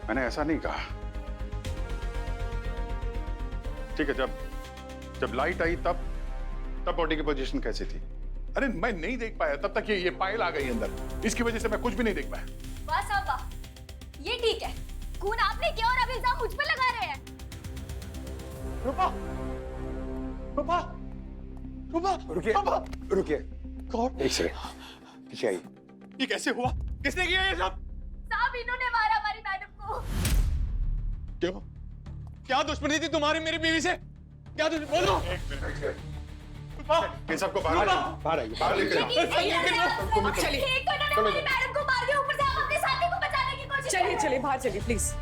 मैंने ऐसा नहीं कहा। ठीक है, जब लाइट आई तब बॉडी की पोजीशन कैसी थी? अरे मैं नहीं देख पाया, तब तक ये पायल आ गई अंदर, इसकी वजह से मैं कुछ भी नहीं देख पाया। बस अब ये ठीक है, खून आपने किया और अब इल्जाम मुझ पे लगा रहे हैं। रूपा, रूपा, रूपा, रुकिए, रुकिए। कौन? एक सेकंड, पीछे आइए। ये कैसे हुआ? किसने किया ये सब? साहब इन्होंने मारा हमारी मैडम को। क्यों? क्या दुश्मनी थी तुम्हारी मेरी बीवी से? क्या बोलो। इन सबको बाहर आइए, बाहर लेके जाओ। चलिए, एक तो इन्होंने हमारी मैडम को मार दिया, ऊपर से आप अपने साथी को बचाने की कोशिश कर रहे हैं। चलिए बाहर चलिए प्लीज।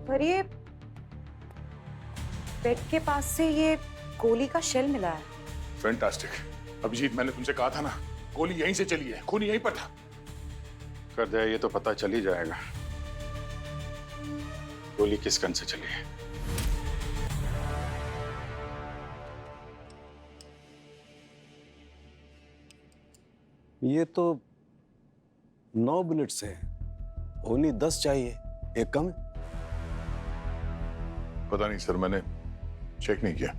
पर ये बेड के पास से ये गोली का शेल मिला है। फैंटास्टिक। अभिजीत, मैंने तुमसे कहा था ना, गोली यहीं से चली है, खूनी यहीं पर था। कर दे, ये तो पता चल ही जाएगा गोली किस गन से चली है। ये तो 9 बुलेट्स हैं, ओनली 10 चाहिए, एक कम है। पता नहीं सर, मैंने चेक नहीं किया।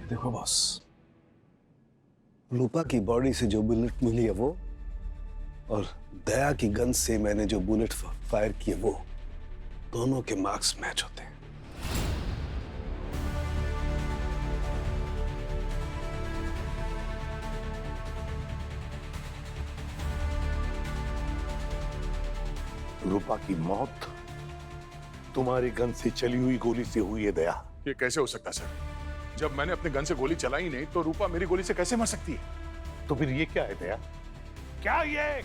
देखो बॉस, रूपा की बॉडी से जो बुलेट मिली है वो, और दया की गन से मैंने जो बुलेट फायर किए वो, दोनों के मार्क्स मैच होते हैं। रूपा की मौत तुम्हारी गन से चली हुई गोली से हुई है दया। ये कैसे हो सकता सर? जब मैंने अपने गन से गोली चलाई नहीं तो रूपा मेरी गोली से कैसे मर सकती है? तो फिर ये क्या है दया? क्या ये?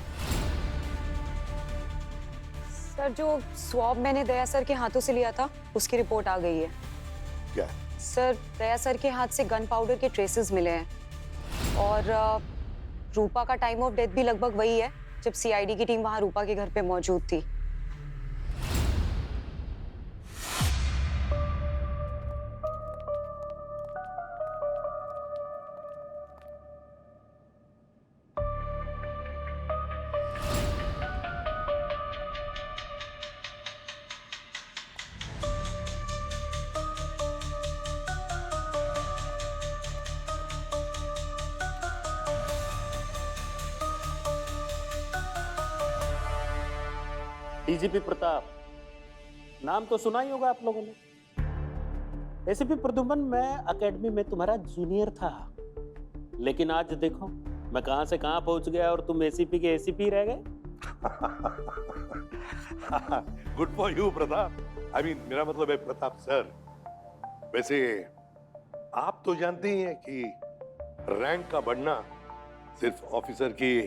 सर जो स्वॉब मैंने दया सर के हाथों से लिया था उसकी रिपोर्ट आ गई है। क्या? सर दया सर के हाथ से गन पाउडर के ट्रेसेस मिले हैं और रूपा का टाइम ऑफ डेथ भी लगभग वही है जब सीआईडी की टीम वहां रूपा के घर पे मौजूद थी। डीजीपी प्रताप, नाम तो सुना ही होगा आप लोगों ने। एसीपी प्रद्युमन, मैं एकेडमी में तुम्हारा जूनियर था, लेकिन आज देखो मैं कहां से कहां पहुंच गया और तुम एसीपी के एसीपी रह गए। Good for you Pratap. I mean मेरा मतलब है प्रताप सर। वैसे आप तो जानते ही हैं कि रैंक का बढ़ना सिर्फ ऑफिसर की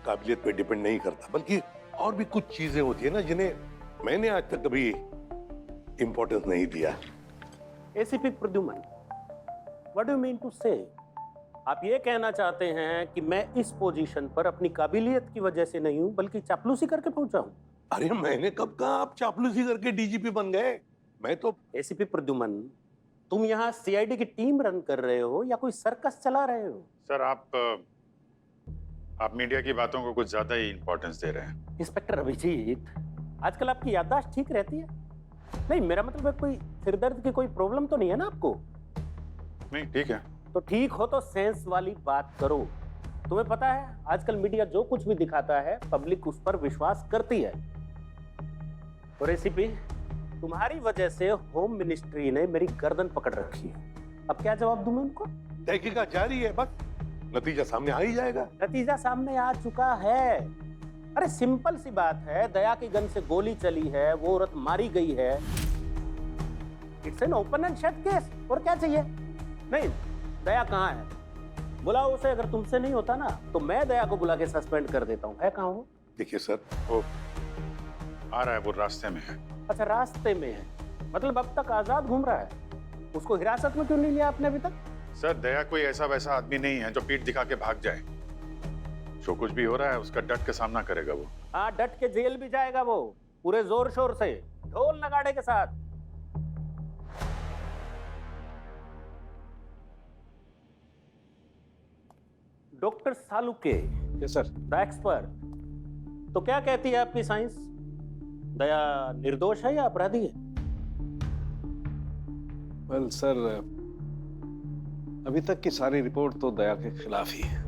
काबिलियत पे डिपेंड नहीं करता, बल्कि और भी कुछ चीजें होती है ना जिन्हें मैंने आज तक कभी इंपॉर्टेंस नहीं दिया। ACP Pradyuman, what do you mean to say? आप ये कहना चाहते हैं कि मैं इस पोजीशन पर अपनी काबिलियत की वजह से नहीं हूं, बल्कि चापलूसी करके पहुंचा हूं? अरे मैंने कब कहा आप चापलूसी करके डीजीपी बन गए? मैं तो एसीपी प्रद्युमन, तुम यहाँ सीआईडी की टीम रन कर रहे हो या कोई सर्कस चला रहे हो? सर आप मीडिया की बातों को कुछ ज्यादा ही इंपॉर्टेंस दे रहे हैं। इंस्पेक्टर अभिजीत, आजकल आपकी याददाश्त ठीक रहती है? नहीं, मेरा मतलब है कोई सिरदर्द की कोई प्रॉब्लम तो नहीं है ना आपको? नहीं, ठीक है। तो ठीक हो तो सेंस वाली बात करो। तुम्हें पता है आजकल मीडिया जो कुछ भी दिखाता है पब्लिक उस पर विश्वास करती है। और एसीपी, तुम्हारी वजह से होम मिनिस्ट्री ने मेरी गर्दन पकड़ रखी है। अब क्या जवाब दूं मैं उनको? तहकीकात जारी है, बस नतीजा सामने आ ही जाएगा। नतीजा सामने आ चुका है। अरे सिंपल सी बात है, दया की गन से गोली चली है, वो औरत मारी गई है। It's an open and shut case. और क्या चाहिए? नहीं, दया कहाँ है? बुलाओ उसे। अगर तुमसे नहीं होता ना तो मैं दया को बुला के सस्पेंड कर देता हूँ। है कहाँ वो? देखिए सर, वो आ रहा है, वो रास्ते में है। अच्छा, रास्ते में है, मतलब अब तक आजाद घूम रहा है। उसको हिरासत में क्यों नहीं लिया आपने अभी तक? सर, दया कोई ऐसा वैसा आदमी नहीं है जो पीठ दिखा के भाग जाए। जो कुछ भी हो रहा है उसका डट के सामना करेगा वो। हाँ, डट के जेल भी जाएगा वो, पूरे जोर शोर से, ढोल नगाड़े के साथ। Doctor Salunke, yes sir, the expert, तो क्या कहती है आपकी साइंस? दया निर्दोष है या अपराधी है? वेल सर, अभी तक की सारी रिपोर्ट तो दया के खिलाफ ही है।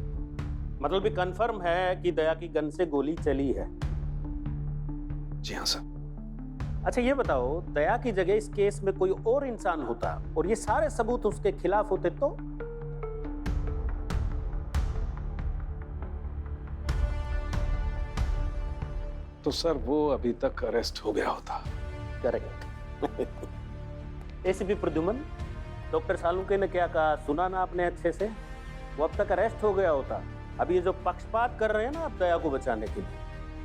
मतलब भी कंफर्म है कि दया की गन से गोली चली है? जी हाँ सर। अच्छा ये बताओ, दया की जगह इस केस में कोई और इंसान होता और ये सारे सबूत उसके खिलाफ होते तो सर वो अभी तक अरेस्ट हो गया होता। करेक्ट। एसीपी प्रद्युमन, डॉक्टर सालुके ने क्या कहा सुना ना आपने अच्छे से? वो अब तक अरेस्ट हो गया होता। अब ये जो पक्षपात कर रहे हैं ना आप दया को बचाने के लिए,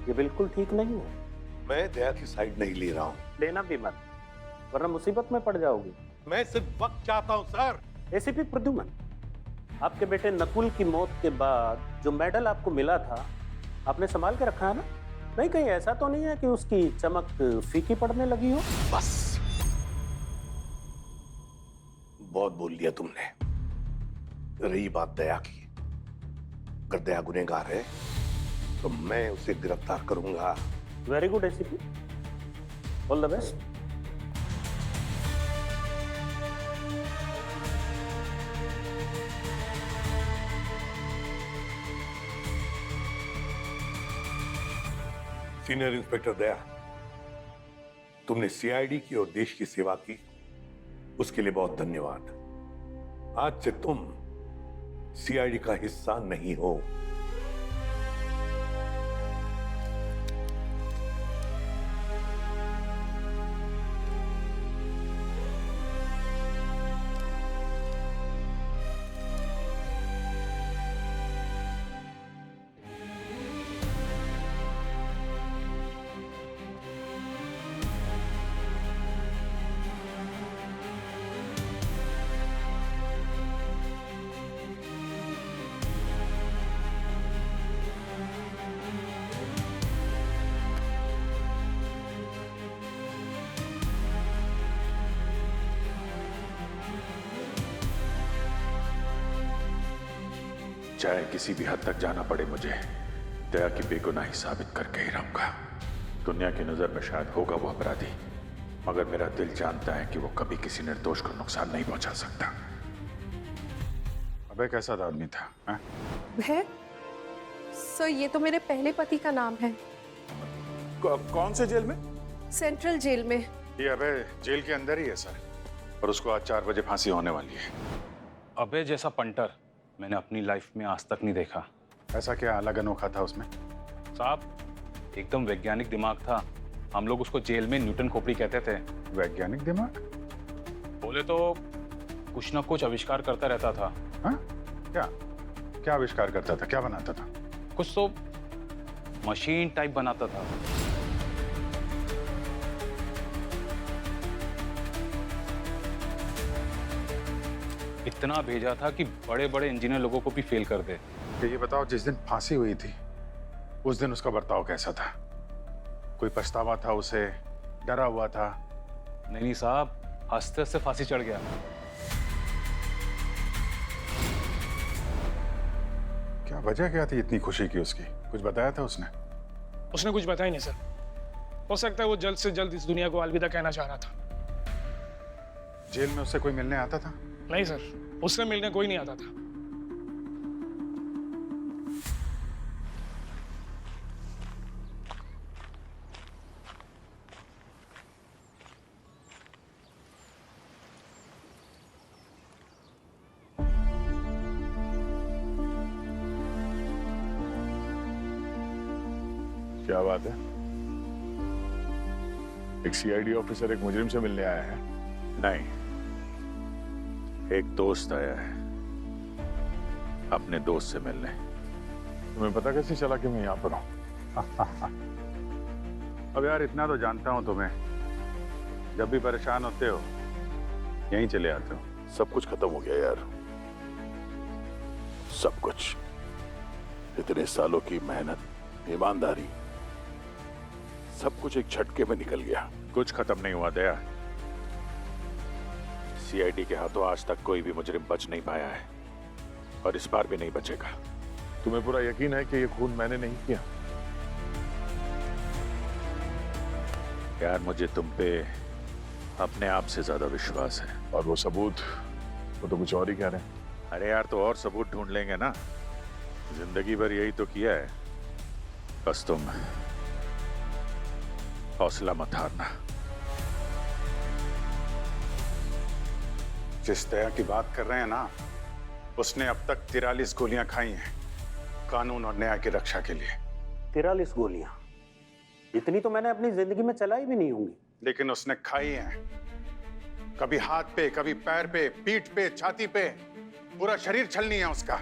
ये बिल्कुल ठीक नहीं है। मैं दया की साइड नहीं ले रहा हूँ। लेना भी मत, वरना मुसीबत में पड़ जाओगी। मैं सिर्फ वक्त चाहता हूँ सर। एसीपी प्रद्युमन, आपके बेटे नकुल की मौत के बाद जो मेडल आपको मिला था आपने संभाल के रखा है ना? नहीं, कहीं ऐसा तो नहीं है कि उसकी चमक फीकी पड़ने लगी हो? बस बहुत बोल लिया तुमने। रही बात दया की, अगर दया गुनहगार है तो मैं उसे गिरफ्तार करूंगा। Very good ACP, all the best. Senior inspector Daya, तुमने सीआईडी की और देश की सेवा की, उसके लिए बहुत धन्यवाद। आज से तुम सीआईडी का हिस्सा नहीं हो। चाहे किसी भी हद तक जाना पड़े मुझे, दया की बेगुनाही साबित करके ही रहूंगा। दुनिया की नजर में शायद होगा वो अपराधी, मगर मेरा दिल जानता है कि वो कभी किसी निर्दोष को नुकसान नहीं पहुंचा सकता। अबे कैसा आदमी था? भय? सर, ये तो मेरे पहले पति का नाम है। कौन से जेल में? सेंट्रल जेल में। ये अबे जेल के अंदर ही है सर, और उसको आज 4 बजे फांसी होने वाली है। अबे जैसा पंटर मैंने अपनी लाइफ में आज तक नहीं देखा। ऐसा क्या अलग अनोखा था उसमें? साहब एकदम वैज्ञानिक दिमाग था। हम लोग उसको जेल में न्यूटन खोपड़ी कहते थे। वैज्ञानिक दिमाग? बोले तो कुछ ना कुछ आविष्कार करता रहता था। हाँ? क्या क्या आविष्कार करता था? क्या बनाता था? कुछ तो मशीन टाइप बनाता था। इतना भेजा था कि बड़े बड़े इंजीनियर लोगों को भी फेल कर दे। ये बताओ, जिस दिन फांसी हुई थी उस दिन उसका बर्ताव कैसा था? कोई पछतावा था उसे? डरा हुआ था? नहीं साहब, हंसते हंसते फांसी चढ़ गया। क्या वजह क्या थी इतनी खुशी की उसकी? कुछ बताया था उसने? उसने कुछ बताया नहीं सर। हो सकता है वो जल्द से जल्द इस दुनिया को अलविदा कहना चाह रहा था। जेल में उससे कोई मिलने आता था? नहीं सर, उससे मिलने कोई नहीं आता था। क्या बात है? एक सीआईडी ऑफिसर एक मुजरिम से मिलने आया है? नहीं, एक दोस्त आया है अपने दोस्त से मिलने। तुम्हें पता कैसे चला कि मैं यहाँ पर हूँ? अब यार इतना तो जानता हूँ तुम्हें, जब भी परेशान होते हो यहीं चले आते हो। सब कुछ खत्म हो गया यार, सब कुछ। इतने सालों की मेहनत, ईमानदारी, सब कुछ एक झटके में निकल गया। कुछ खत्म नहीं हुआ दया। सीआईडी के हाथों आज तक कोई भी मुजरिम बच नहीं पाया है, और इस बार भी नहीं बचेगा। तुम्हें पूरा यकीन है कि ये खून मैंने नहीं किया? यार मुझे तुम पे अपने आप से ज्यादा विश्वास है। और वो सबूत, वो तो कुछ और ही कह रहे हैं। अरे यार, तो और सबूत ढूंढ लेंगे ना, जिंदगी भर यही तो किया है। बस तुम हौसला मत हारना। जिस दया की बात कर रहे हैं ना, उसने अब तक 43 गोलियां खाई हैं कानून और न्याय की रक्षा के लिए। 43 गोलियां? इतनी तो मैंने अपनी जिंदगी में चलाई भी नहीं होंगी। लेकिन उसने खाई हैं। कभी हाथ पे, कभी पैर पे, पीठ पे, छाती पे, पूरा शरीर छलनी है उसका।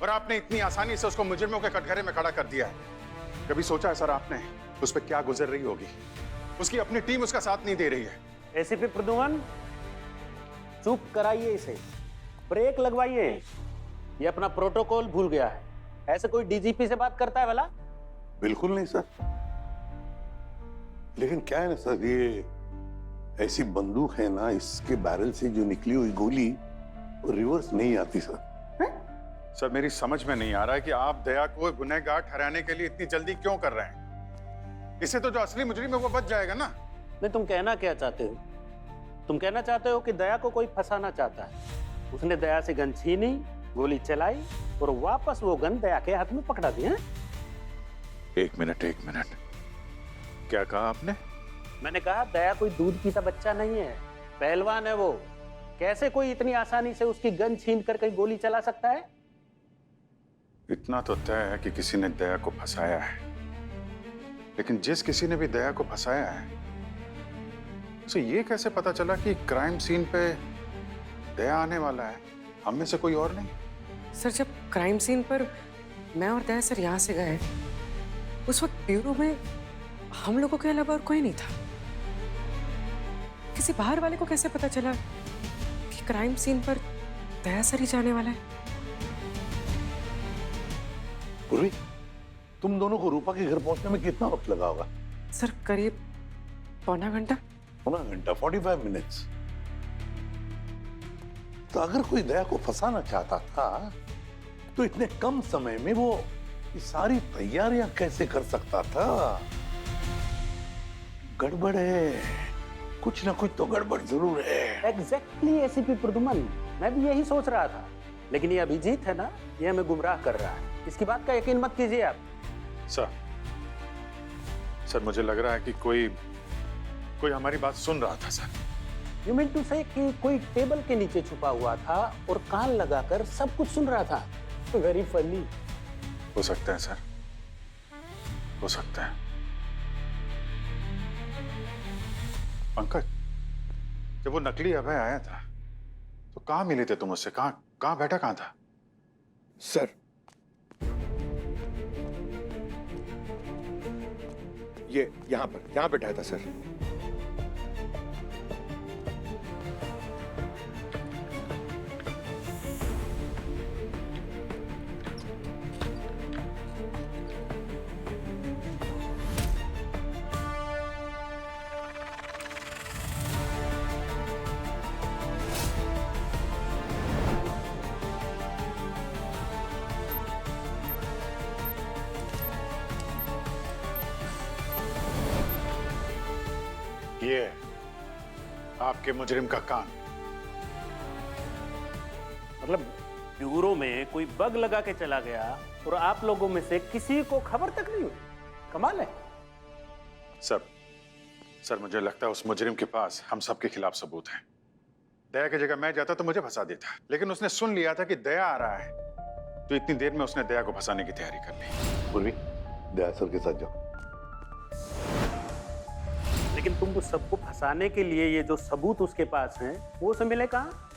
और आपने इतनी आसानी से उसको मुजरिमों के कटघरे में खड़ा कर दिया है। कभी सोचा है सर आपने उस पर क्या गुजर रही होगी? उसकी अपनी टीम उसका साथ नहीं दे रही है। एसीपी प्रद्युमन, चुप कराइए इसे, ब्रेक लगवाइए। ये अपना प्रोटोकॉल भूल गया है। ऐसे कोई डीजीपी से बात करता है भला? बिल्कुल नहीं सर। लेकिन क्या है ना सर, ये ऐसी बंदूक है ना, इसके बैरल से जो निकली हुई गोली वो रिवर्स नहीं आती सर। सर मेरी समझ में नहीं आ रहा है कि आप दया को गुनहगार ठहराने के लिए इतनी जल्दी क्यों कर रहे हैं? इससे तो जो असली मुजरिम है वो बच जाएगा ना। नहीं, तुम कहना क्या चाहते हो? तुम कहना चाहते हो कि दया को कोई फंसाना चाहता है। उसने दया से गन छीनी, गोली चलाई और वापस वो गन दया के हाथ में पकड़ा दी है? एक मिनट, क्या कहा आपने? मैंने कहा दया कोई दूध पीता बच्चा नहीं है, पहलवान है वो। कैसे कोई इतनी आसानी से उसकी गन छीन कर कहीं गोली चला सकता है? इतना तो तय है कि किसी ने दया को फंसाया है, लेकिन जिस किसी ने भी दया को फंसाया है उसे ये कैसे पता चला कि क्राइम सीन पे दया आने वाला है? हम में से कोई और नहीं। सर, जब क्राइम सीन पर मैं और दया सर यहाँ से गए, उस वक्त ब्यूरो में हम लोगों के अलावा और कोई नहीं था। किसी बाहर वाले को कैसे पता चला कि क्राइम सीन पर दया सर ही जाने वाला है? पूर्वी, तुम दोनों को रूपा के घर पहुंचने में कितना वक्त लगा होगा? सर, करीब पौना घंटा। 45 मिनट्स। तो अगर कोई दया को फंसाना चाहता था तो इतने कम समय में वो ये सारी तैयारियां कैसे कर सकता था? गड़बड़ है, कुछ ना कुछ तो गड़बड़ जरूर है। एग्जैक्टली एसीपी प्रद्युमन, मैं भी यही सोच रहा था। लेकिन ये अभिजीत है ना, ये हमें गुमराह कर रहा है। इसकी बात का यकीन मत कीजिए आप। सर मुझे लग रहा है कि कोई हमारी बात सुन रहा था सर। यू मीन टू से कि कोई टेबल के नीचे छुपा हुआ था और कान लगाकर सब कुछ सुन रहा था। Very funny. हो सकता है सर, हो सकता है। पंकज, जब वो नकली अभय आया था तो कहाँ मिले थे तुम उससे? कहाँ बैठा कहाँ था? सर, ये यहाँ बैठा था सर। ये आपके मुजरिम का कान। मतलब ब्यूरो में कोई बग लगा के चला गया और आप लोगों में से किसी को खबर तक नहीं हुई। कमाल है। सर मुझे लगता है उस मुजरिम के पास हम सबके खिलाफ सबूत हैं। दया की जगह मैं जाता तो मुझे फंसा देता, लेकिन उसने सुन लिया था कि दया आ रहा है तो इतनी देर में उसने दया को फंसाने की तैयारी कर ली। पूर्वी, दया सर के साथ जाओ। लेकिन तुम उस सबको फंसाने के लिए ये जो सबूत उसके पास हैं, वो सब मिले कहाँ?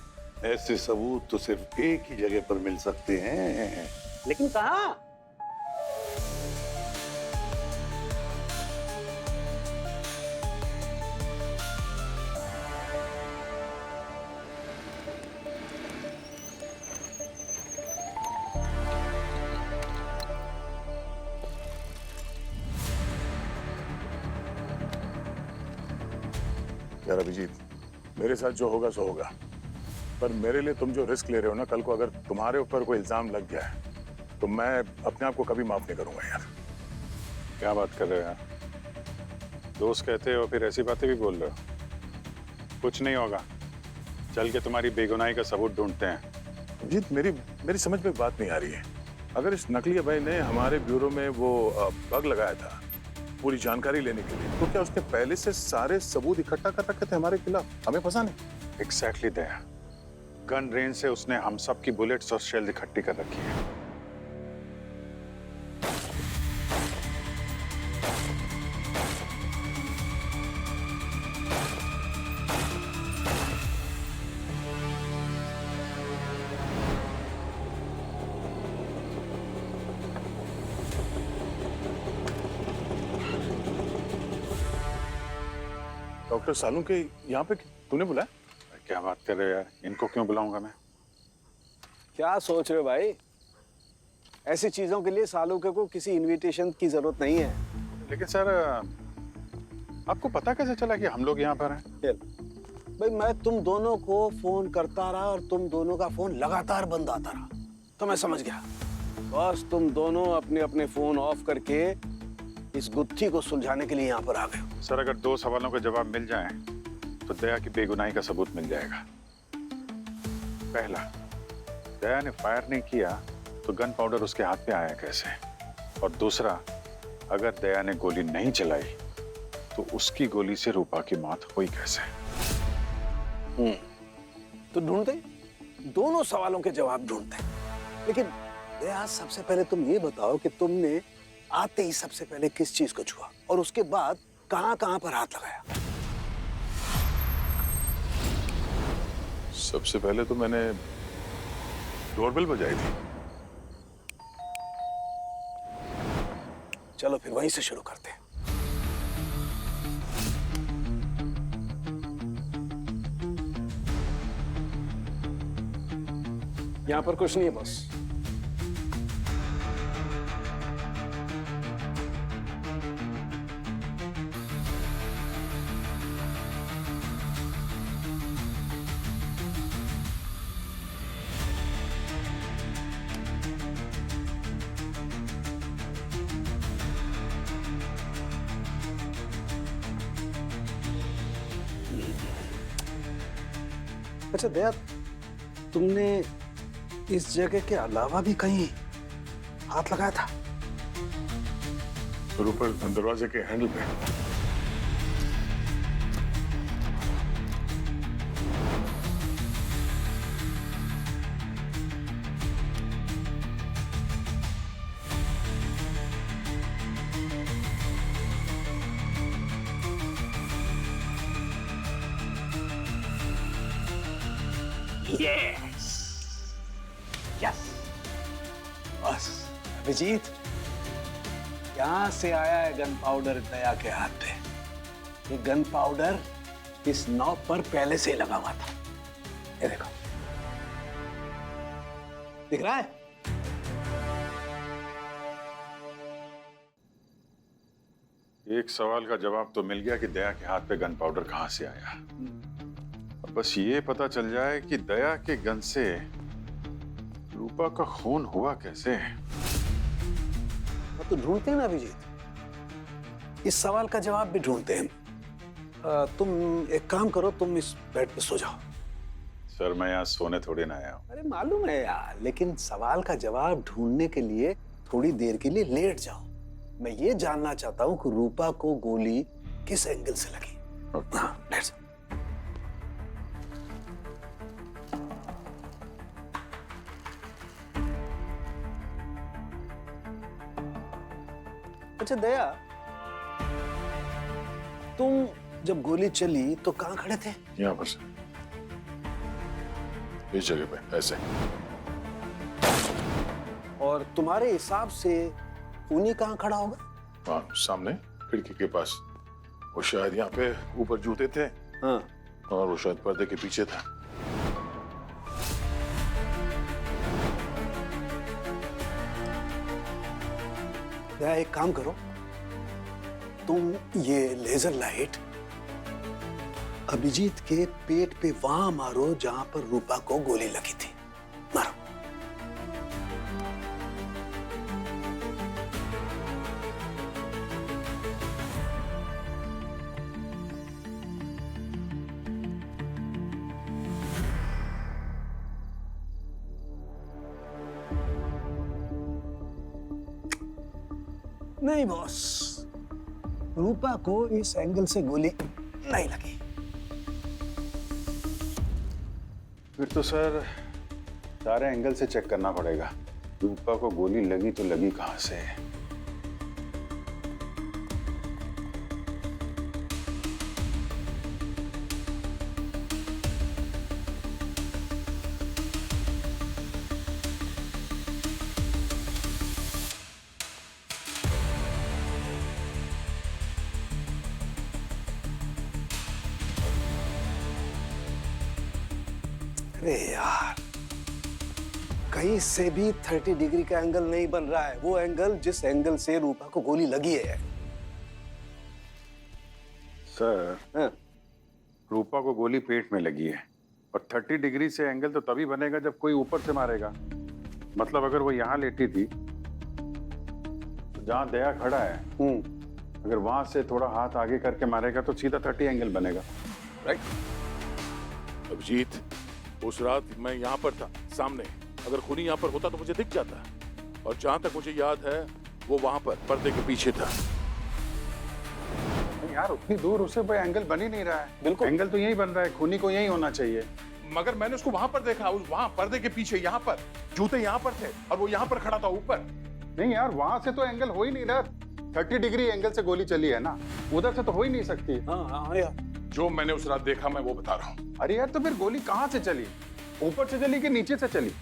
ऐसे सबूत तो सिर्फ एक ही जगह पर मिल सकते हैं। लेकिन कहाँ? यार अभिजीत, मेरे साथ जो होगा सो होगा, पर मेरे लिए तुम जो रिस्क ले रहे हो ना, कल को अगर तुम्हारे ऊपर कोई इल्जाम लग गया है तो मैं अपने आप को कभी माफ नहीं करूंगा यार। क्या बात कर रहे हो यार? दोस्त कहते हो फिर ऐसी बातें भी बोल रहे हो? कुछ नहीं होगा, चल के तुम्हारी बेगुनाही का सबूत ढूंढते हैं। अभिजीत, मेरी समझ में बात नहीं आ रही है। अगर इस नकली भाई ने हमारे ब्यूरो में वो बग लगाया था पूरी जानकारी लेने के लिए, तो क्या उसने पहले से सारे सबूत इकट्ठा कर रखे थे हमारे खिलाफ, हमें फंसाने? एग्जैक्टली दया, गन रेंज से उसने हम सब की बुलेट्स और शेल इकट्ठी कर रखी है। डॉक्टर सालू के यहाँ पे तूने बुलाया? क्या बात कर रहे हो यार, इनको क्यों बुलाऊंगा मैं? क्या सोच रहे हो भाई? ऐसी चीजों के लिए सालूके को किसी इनविटेशन की जरूरत नहीं है। लेकिन सर, आपको पता कैसे चला कि हम लोग यहाँ पर हैं? भाई मैं तुम दोनों को फोन करता रहा और तुम दोनों का फोन लगातार बंद आता रहा, तो मैं समझ गया बस तुम दोनों अपने अपने फोन ऑफ करके इस गुत्थी को सुलझाने के लिए यहाँ पर आ गए हो। सर, अगर 2 सवालों के जवाब मिल जाएं तो दया की बेगुनाही का सबूत मिल जाएगा। पहला, दया ने फायर नहीं किया तो गन पाउडर उसके हाथ पे आया कैसे? और दूसरा, अगर दया ने गोली नहीं चलाई तो उसकी गोली से रूपा की मौत हुई कैसे? तो ढूंढते, दोनों सवालों के जवाब ढूंढते। लेकिन दया, सबसे पहले तुम ये बताओ कि तुमने आते ही सबसे पहले किस चीज को छुआ और उसके बाद कहां कहां पर हाथ लगाया? सबसे पहले तो मैंने डोरबेल बजाई थी। चलो फिर वहीं से शुरू करते हैं। यहां पर कुछ नहीं है बॉस। अच्छा दया, तुमने इस जगह के अलावा भी कहीं हाथ लगाया था? और ऊपर दरवाजे के हैंडल पे। यस यस बस अभिजीत, यहाँ से आया है गन पाउडर दया के हाथ पे। ये गन पाउडर इस नॉब पर पहले से ही लगा हुआ था। ये देखो, दिख रहा है? एक सवाल का जवाब तो मिल गया कि दया के हाथ पे गन पाउडर कहां से आया। अब बस ये पता चल जाए कि दया के गन से रूपा का खून हुआ कैसे। तो ढूंढते हैं ना अभिजीत, इस सवाल का जवाब भी ढूंढते हैं। तुम एक काम करो, तुम इस बेड पे सो जाओ। सर मैं यहाँ सोने थोड़ी ना आया हूँ। अरे मालूम है यार, लेकिन सवाल का जवाब ढूंढने के लिए थोड़ी देर के लिए लेट जाओ। मैं ये जानना चाहता हूँ कि रूपा को गोली किस एंगल से लगी। हाँ, लेट जाओ। अच्छा दया, तुम जब गोली चली तो कहाँ खड़े थे? यहाँ पर से, इस जगह पे ऐसे। और तुम्हारे हिसाब से खूनी कहाँ खड़ा होगा? हाँ, सामने खिड़की के पास। वो शायद यहाँ पे ऊपर जूते थे। हाँ। और वो शायद पर्दे के पीछे था। दया, एक काम करो, तुम ये लेजर लाइट अभिजीत के पेट पे वहां मारो जहां पर रूपा को गोली लगी थी। मारो। नहीं बॉस, रूपा को इस एंगल से गोली नहीं लगी। फिर तो सर सारे एंगल से चेक करना पड़ेगा। रूपा को गोली लगी तो लगी कहां से। अरे यार, कहीं से भी 30 डिग्री का एंगल नहीं बन रहा है। वो एंगल जिस एंगल से रूपा को गोली लगी है। सर हाँ। रूपा को गोली पेट में लगी है और 30 डिग्री से एंगल तो तभी बनेगा जब कोई ऊपर से मारेगा। मतलब अगर वो यहाँ लेटी थी तो जहाँ दया खड़ा है, अगर वहां से थोड़ा हाथ आगे करके मारेगा तो सीधा 30 एंगल बनेगा। राइट। अभिजीत, उस रात मैं यहाँ पर था सामने। अगर खूनी यहाँ पर होता तो मुझे दिख जाता। और जहां तक मुझे याद है वो वहां पर पर्दे के पीछे था। यार उतनी दूर उसे कोई एंगल बन ही नहीं रहा है। बिल्कुल एंगल तो यही बन रहा है, खूनी को यही होना चाहिए। मगर मैंने उसको वहां पर देखा, उस वहां पर्दे के पीछे, यहाँ पर जूते यहाँ पर थे और वो यहाँ पर खड़ा था ऊपर। नहीं यार, वहां से तो एंगल हो ही नहीं रहा। 30 डिग्री एंगल से गोली चली है ना, उधर से तो हो ही नहीं सकती। हाँ यार, जो मैंने उस रात देखा मैं वो बता रहा हूँ। अरे यार, तो फिर गोली कहां से चली? ऊपर से चली कि नीचे से चली?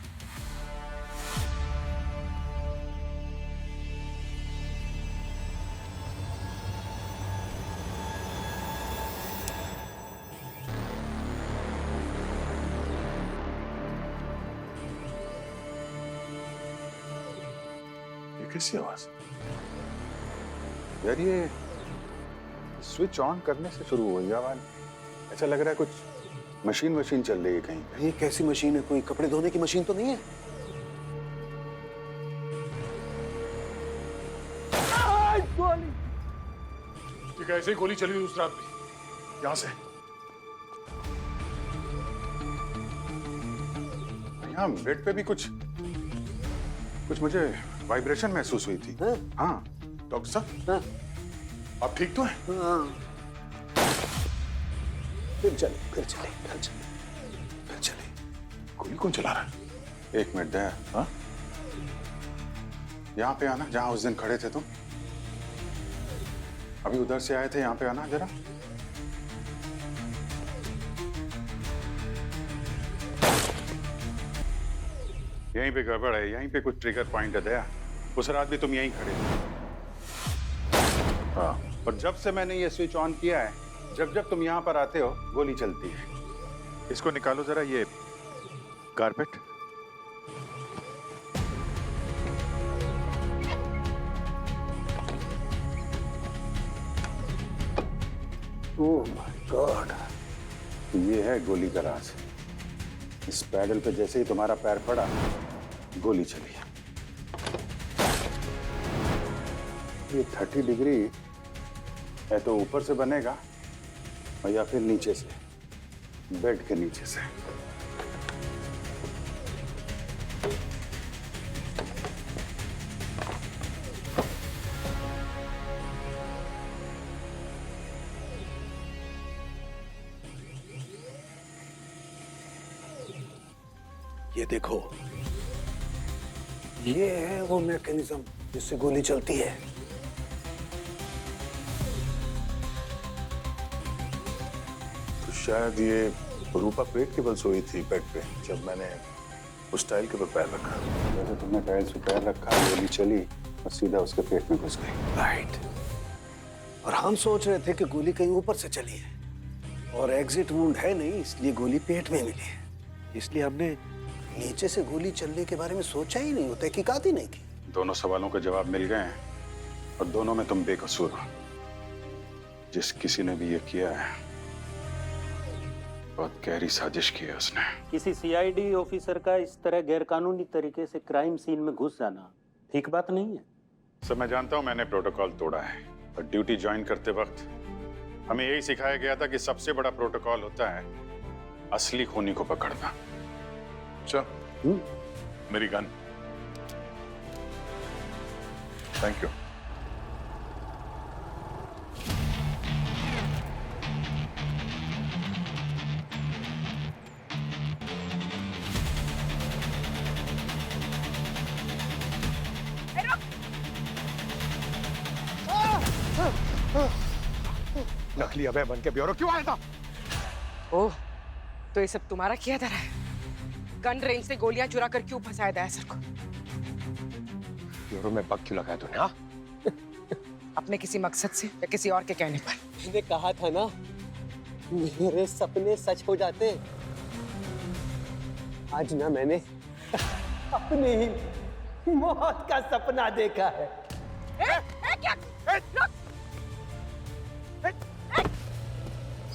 ये कैसी आवाज? यार ये स्विच ऑन करने से शुरू हुई आवाज। ऐसा लग रहा है कुछ मशीन चल रही है कहीं। ये कैसी मशीन है? कोई कपड़े धोने की मशीन तो नहीं है? ठीक है, ऐसे ही गोली चली उस रात भी यहाँ से। यहाँ बेड पे भी कुछ मुझे वाइब्रेशन महसूस हुई थी। हाँ, डॉक्टर साहब, आप ठीक तो हैं? हाँ। फिर चले। गोली कौन चला रहा है? एक मिनट दया, हाँ? यहाँ पे आना, जहाँ उस दिन खड़े थे तुम। अभी उधर से आए थे, यहाँ पे आना जरा। यहीं पे गड़बड़ है, यहीं पे कुछ ट्रिगर पॉइंट है दया। उस रात भी तुम यहीं खड़े थे। हाँ, और जब से मैंने ये स्विच ऑन किया है, जब जब तुम यहाँ पर आते हो गोली चलती है। इसको निकालो जरा, ये कारपेट। ओह माय गॉड, ये है गोली का राज। इस पैडल पे जैसे ही तुम्हारा पैर पड़ा, गोली चली। ये 30 डिग्री है तो ऊपर से बनेगा या फिर नीचे से, बेड के नीचे से। ये देखो, ये है वो मैकेनिज्म जिससे गोली चलती है। तो शायद ये रूपा पेट के बल सोई थी बेड पे जब मैंने उस टाइल के ऊपर पैर रखा। जैसे तुमने टाइल्स पे पैर रखा, गोली चली और सीधा उसके पेट में घुस गई। राइट। और हम सोच रहे थे कि गोली कहीं ऊपर से चली है और एग्जिट वुंड है नहीं, इसलिए गोली पेट में मिली है। इसलिए हमने नीचे से गोली चलने के बारे में सोचा ही नहीं, होता तहकीकात ही नहीं की। दोनों सवालों के जवाब मिल गए हैं और दोनों में तुम बेकसूर हो। जिस किसी ने भी ये किया है, बहुत गहरी साजिश की है उसने। किसी सीआईडी ऑफिसर का इस तरह गैरकानूनी तरीके से क्राइम सीन में घुस जाना ठीक बात नहीं है। सर, मैं जानता हूं मैंने प्रोटोकॉल तोड़ा है, पर ड्यूटी ज्वाइन करते वक्त हमें यही सिखाया गया था कि सबसे बड़ा प्रोटोकॉल होता है असली खूनी को पकड़ना। अच्छा, मेरी गन। Thank you. नकली अभय बन के ब्यूरो क्यों आया था? ओह, तो ये सब तुम्हारा किया था? गन रेंज से गोलियां चुरा कर क्यों फंसाया था सर को? ब्यूरो में बग क्यों लगाया तूने? हाँ, अपने किसी मकसद से या किसी और के कहने पर? मैंने कहा था ना, मेरे सपने सच हो जाते। आज ना मैंने अपने ही मौत का सपना देखा है। क्या?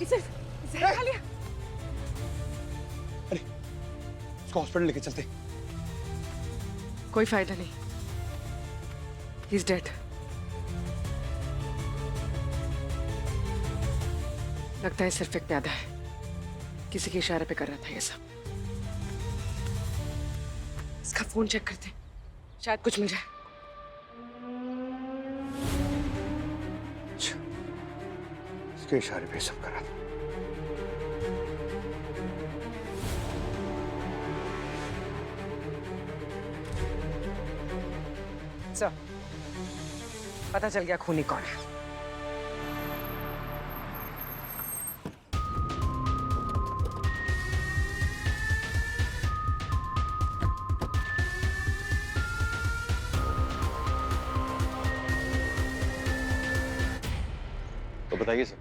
इसे खा लिया। उसको हॉस्पिटल लेके चलते। कोई फायदा नहीं, ही इज डेड। लगता है सिर्फ एक प्यादा है, किसी के इशारे पे कर रहा था ये सब। इसका फोन चेक करते, शायद कुछ मिल जाए। इसके इशारे पे सब कर रहा था। सर, पता चल गया खूनी कौन है। तो बताइए सर,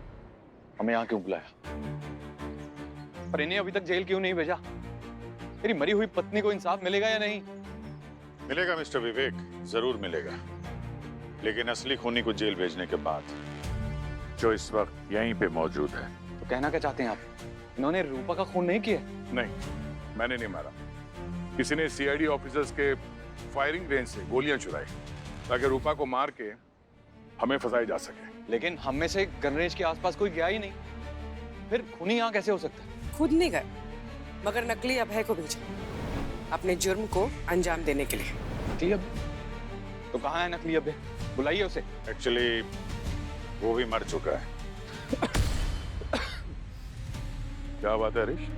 हमें यहाँ क्यों बुलाया? पर इन्हें अभी तक जेल क्यों नहीं भेजा? मेरी मरी हुई पत्नी को इंसाफ मिलेगा या नहीं? मिलेगा मिस्टर विवेक, जरूर मिलेगा, लेकिन असली खूनी को जेल भेजने के बाद, जो इस वक्त यहीं पे मौजूद है। तो कहना क्या चाहते हैं आप? इन्होंने रूपा का खून नहीं किया? नहीं, मैंने नहीं मारा। किसी ने सीआईडी ऑफिसर्स के फायरिंग रेंज से गोलियां चुराई ताकि रूपा को मार के हमें फंसाया जा सके। लेकिन हम में से गन रेंज के आसपास कोई गया ही नहीं, फिर खूनी यहाँ कैसे हो सकता है? खुद नहीं गए, मगर नकली अभय को भेजा अपने जुर्म को अंजाम देने के लिए। नकली अभय? तो कहाँ है नकली अभय? बुलाइए उसे। एक्चुअली वो भी मर चुका है। क्या बात है हरीश?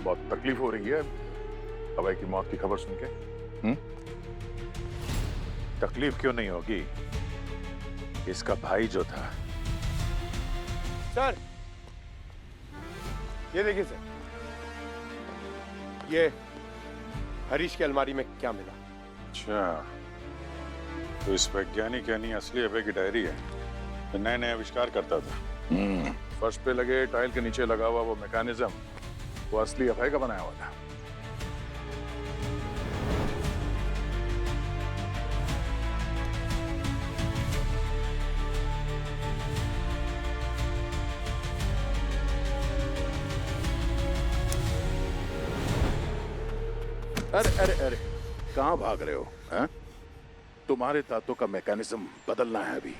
बहुत तकलीफ हो रही है अभय की मौत की खबर सुन के? तकलीफ क्यों नहीं होगी? इसका भाई जो था। सर, ये देखिए सर, ये हरीश की अलमारी में क्या मिला? अच्छा, तो इस वैज्ञानिक यानी असली अभय की डायरी है। तो नए नए आविष्कार करता था। फर्श पे लगे टाइल के नीचे लगा हुआ वो मैकेनिज्म वो असली अभय का बनाया हुआ था। अरे अरे अरे, कहां भाग रहे हो? हैं? तुम्हारे दांतों का मैकेनिज्म बदलना है अभी।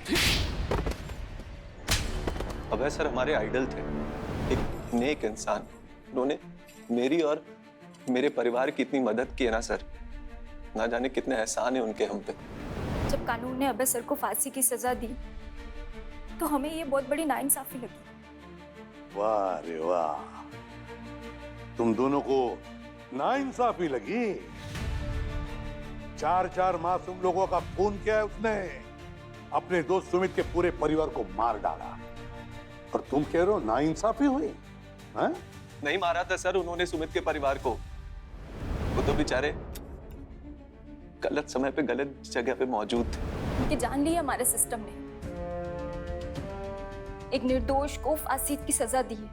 अभय सर हमारे आइडल थे, एक नेक इंसान। उन्होंने मेरी और मेरे परिवार की इतनी मदद की है ना सर, ना जाने कितने एहसान है उनके हम पे। जब कानून ने अभय सर को फांसी की सजा दी तो हमें ये बहुत बड़ी नाइंसाफी लगी। वाह रे वाह, तुम दोनों को नाइंसाफी लगी? 4 मासूम लोगों का खून किया है उसने, अपने दोस्त सुमित के पूरे परिवार को मार डाला, और तुम कह रहे हो नाइंसाफी हुई? हैं? नहीं मारा था सर उन्होंने सुमित के परिवार को। वो तो बेचारे गलत समय पे गलत जगह पे मौजूद थे। उनकी जान ली हमारे सिस्टम ने। एक निर्दोष को फांसी की सजा दी है।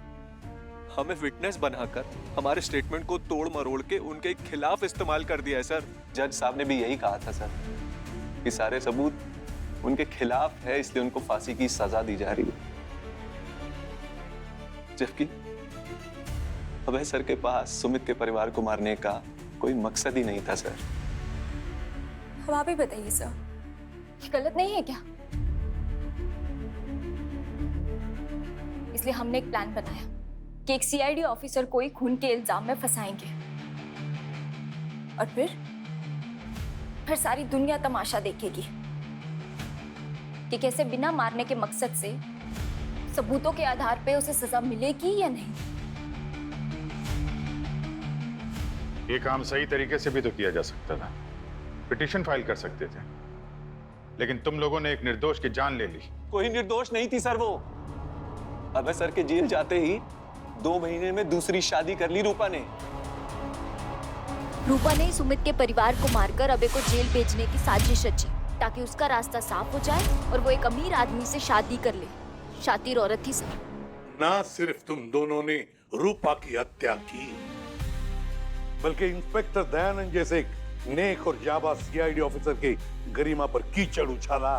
हमें विटनेस बनाकर हमारे स्टेटमेंट को तोड़ मरोड़ के उनके खिलाफ इस्तेमाल कर दिया है सर। जज साहब ने भी यही कहा था सर कि सारे सबूत उनके खिलाफ है, इसलिए उनको फांसी की सजा दी जा रही है। जबकि अभय सर के पास सुमित के परिवार को मारने का कोई मकसद ही नहीं था सर। अब आप ही बताइए सर, ये गलत नहीं है क्या? इसलिए हमने एक प्लान बनाया कि एक सीआईडी ऑफिसर को ही खून के इल्जाम में फंसाएंगे, और फिर सारी दुनिया तमाशा देखेगी कि कैसे बिना मारने के मकसद से सबूतों के आधार पे उसे सजा मिलेगी या नहीं। ये काम सही तरीके से भी तो किया जा सकता था, पिटीशन फाइल कर सकते थे, लेकिन तुम लोगों ने एक निर्दोष की जान ले ली। कोई निर्दोष नहीं थी सर वो। अभय सर के जेल जाते ही 2 महीने में दूसरी शादी कर ली रूपा ने। रूपा ने सुमित के परिवार को मारकर अभय को जेल भेजने की साजिश रची ताकि उसका रास्ता साफ हो जाए और वो एक अमीर आदमी से शादी कर ले। शातिर औरत थी सर। ना सिर्फ तुम दोनों ने रूपा की हत्या की, बल्कि इंस्पेक्टर दयानंद जैसे एक नेक और जाबाज सीआईडी ऑफिसर की गरिमा पर कीचड़ उछाला।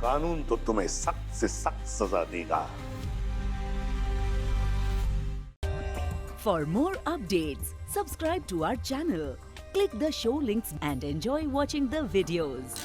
कानून तो तुम्हें सख्त से सख्त सजा देगा। For more updates, subscribe to our channel, click the show links and enjoy watching the videos.